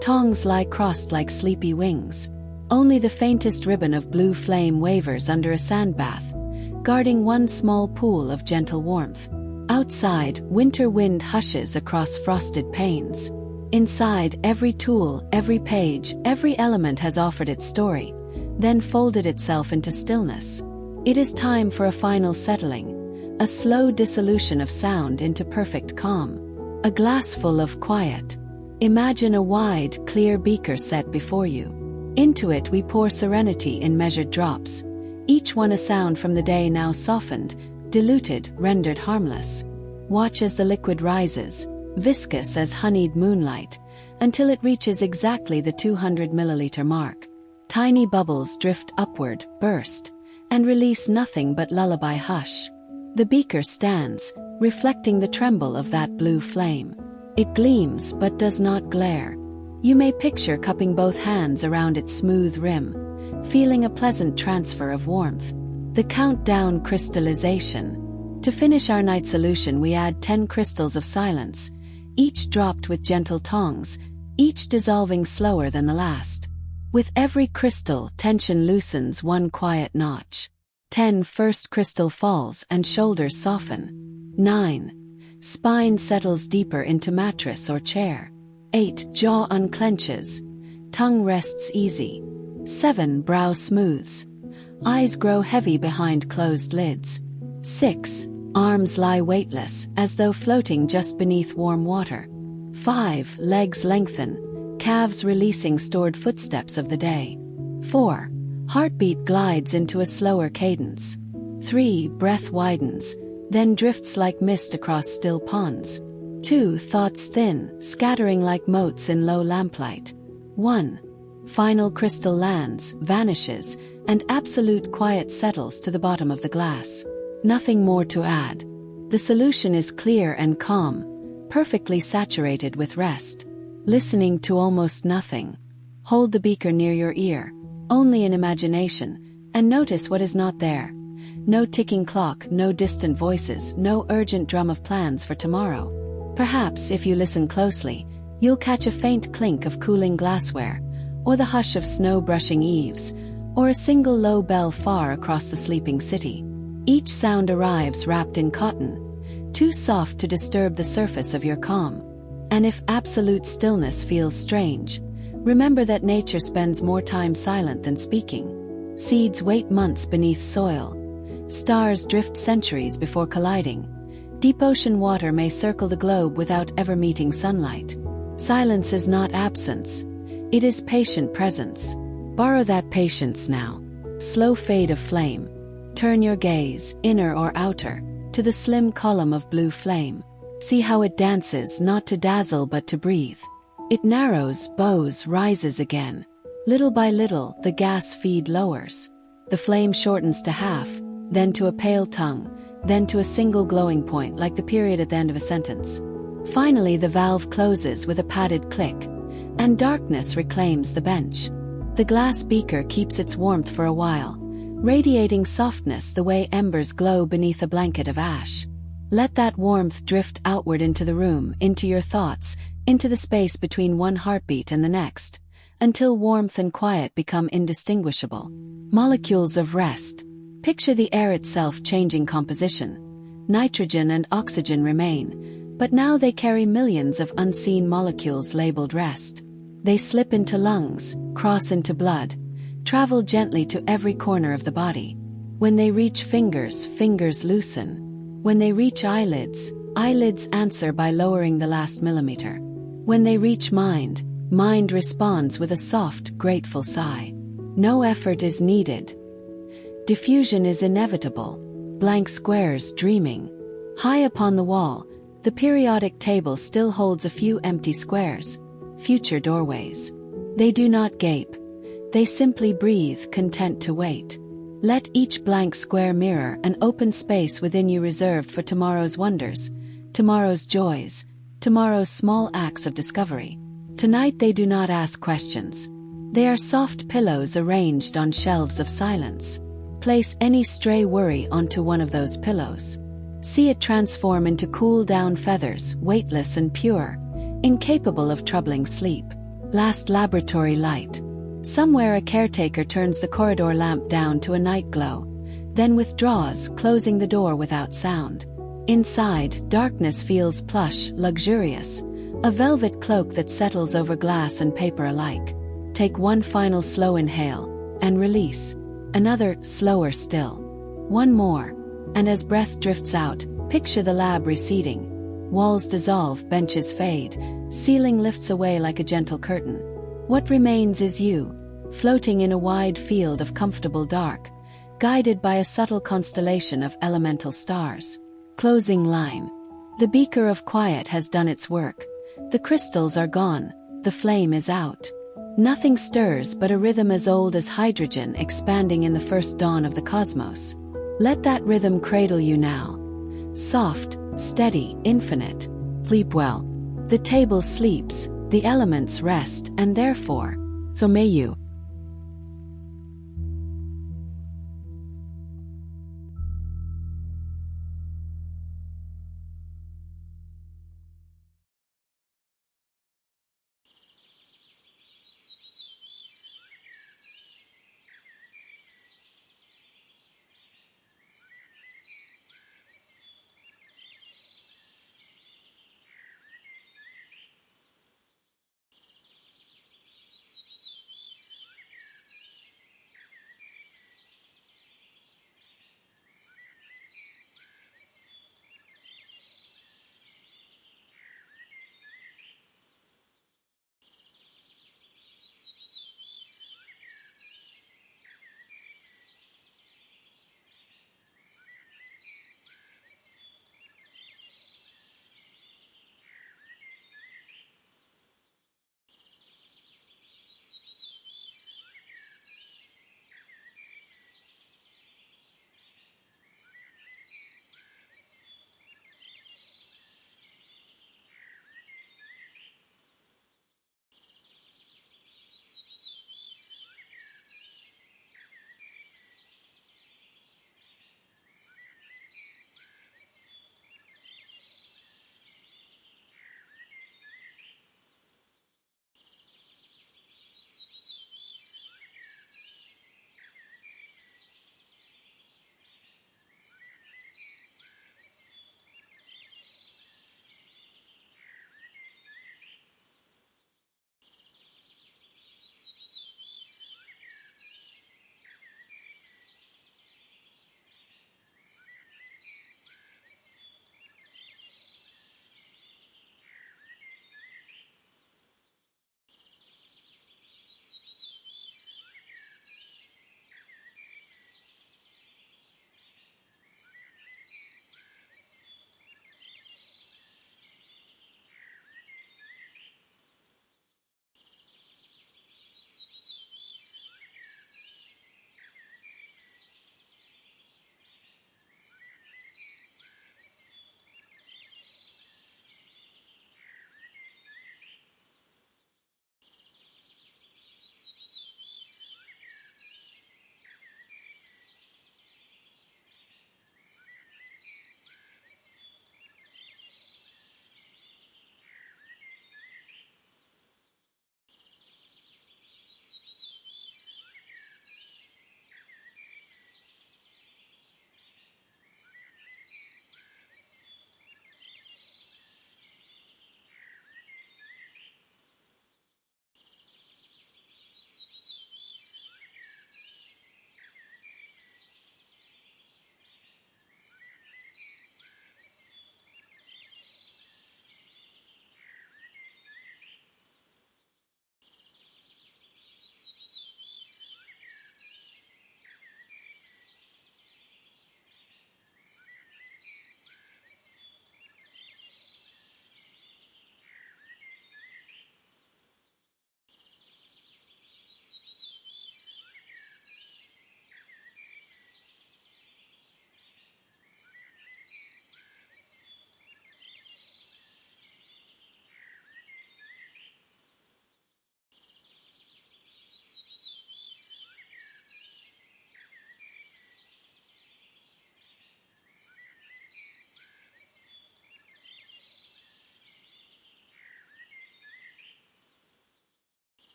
A: Tongs lie crossed like sleepy wings. Only the faintest ribbon of blue flame wavers under a sandbath, guarding one small pool of gentle warmth. Outside, winter wind hushes across frosted panes. Inside, every tool, every page, every element has offered its story, then folded itself into stillness. It is time for a final settling, a slow dissolution of sound into perfect calm. A glass full of quiet. Imagine a wide, clear beaker set before you. Into it we pour serenity in measured drops, each one a sound from the day now softened, diluted, rendered harmless. Watch as the liquid rises, viscous as honeyed moonlight, until it reaches exactly the 200 milliliter mark. Tiny bubbles drift upward, burst, and release nothing but lullaby hush. The beaker stands, reflecting the tremble of that blue flame. It gleams but does not glare. You may picture cupping both hands around its smooth rim, feeling a pleasant transfer of warmth. The countdown crystallization. To finish our night solution, we add 10 crystals of silence, each dropped with gentle tongs, each dissolving slower than the last. With every crystal, tension loosens one quiet notch. 10. First crystal falls and shoulders soften. 9. Spine settles deeper into mattress or chair. 8. Jaw unclenches. Tongue rests easy. 7. Brow smooths. Eyes grow heavy behind closed lids. 6. Arms lie weightless, as though floating just beneath warm water. 5. Legs lengthen, calves releasing stored footsteps of the day. 4. Heartbeat glides into a slower cadence. 3. Breath widens, then drifts like mist across still ponds. 2. Thoughts thin, scattering like motes in low lamplight. 1. Final crystal lands, vanishes, and absolute quiet settles to the bottom of the glass. Nothing more to add. The solution is clear and calm, perfectly saturated with rest. Listening to almost nothing. Hold the beaker near your ear, only in imagination, and notice what is not there. No ticking clock, no distant voices, no urgent drum of plans for tomorrow. Perhaps, if you listen closely, you'll catch a faint clink of cooling glassware, or the hush of snow brushing eaves, or a single low bell far across the sleeping city. Each sound arrives wrapped in cotton, too soft to disturb the surface of your calm. And if absolute stillness feels strange, remember that nature spends more time silent than speaking. Seeds wait months beneath soil. Stars drift centuries before colliding. Deep ocean water may circle the globe without ever meeting sunlight. Silence is not absence. It is patient presence. Borrow that patience now. Slow fade of flame. Turn your gaze, inner or outer, to the slim column of blue flame. See how it dances, not to dazzle but to breathe. It narrows, bows, rises again. Little by little, the gas feed lowers. The flame shortens to half, then to a pale tongue, then to a single glowing point like the period at the end of a sentence. Finally, the valve closes with a padded click, and darkness reclaims the bench. The glass beaker keeps its warmth for a while, radiating softness the way embers glow beneath a blanket of ash. Let that warmth drift outward into the room, into your thoughts, into the space between one heartbeat and the next, until warmth and quiet become indistinguishable. Molecules of rest. Picture the air itself changing composition. Nitrogen and oxygen remain, but now they carry millions of unseen molecules labeled rest. They slip into lungs, cross into blood, travel gently to every corner of the body. When they reach fingers, fingers loosen. When they reach eyelids, eyelids answer by lowering the last millimeter. When they reach mind, mind responds with a soft, grateful sigh. No effort is needed. Diffusion is inevitable. Blank squares dreaming. High upon the wall, the periodic table still holds a few empty squares, future doorways. They do not gape. They simply breathe, content to wait. Let each blank square mirror an open space within you reserved for tomorrow's wonders, tomorrow's joys, tomorrow's small acts of discovery. Tonight they do not ask questions. They are soft pillows arranged on shelves of silence. Place any stray worry onto one of those pillows. See it transform into cool down feathers, weightless and pure, incapable of troubling sleep. Last laboratory light. Somewhere a caretaker turns the corridor lamp down to a night glow, then withdraws, closing the door without sound. Inside, darkness feels plush, luxurious, a velvet cloak that settles over glass and paper alike. Take one final slow inhale, and release. Another, slower still. One more, and as breath drifts out, picture the lab receding. Walls dissolve, benches fade, ceiling lifts away like a gentle curtain. What remains is you, floating in a wide field of comfortable dark, guided by a subtle constellation of elemental stars. Closing line. The beaker of quiet has done its work. The crystals are gone, the flame is out. Nothing stirs but a rhythm as old as hydrogen expanding in the first dawn of the cosmos. Let that rhythm cradle you now. Soft, steady, infinite. Sleep well. The table sleeps, The elements rest, and therefore, so may you.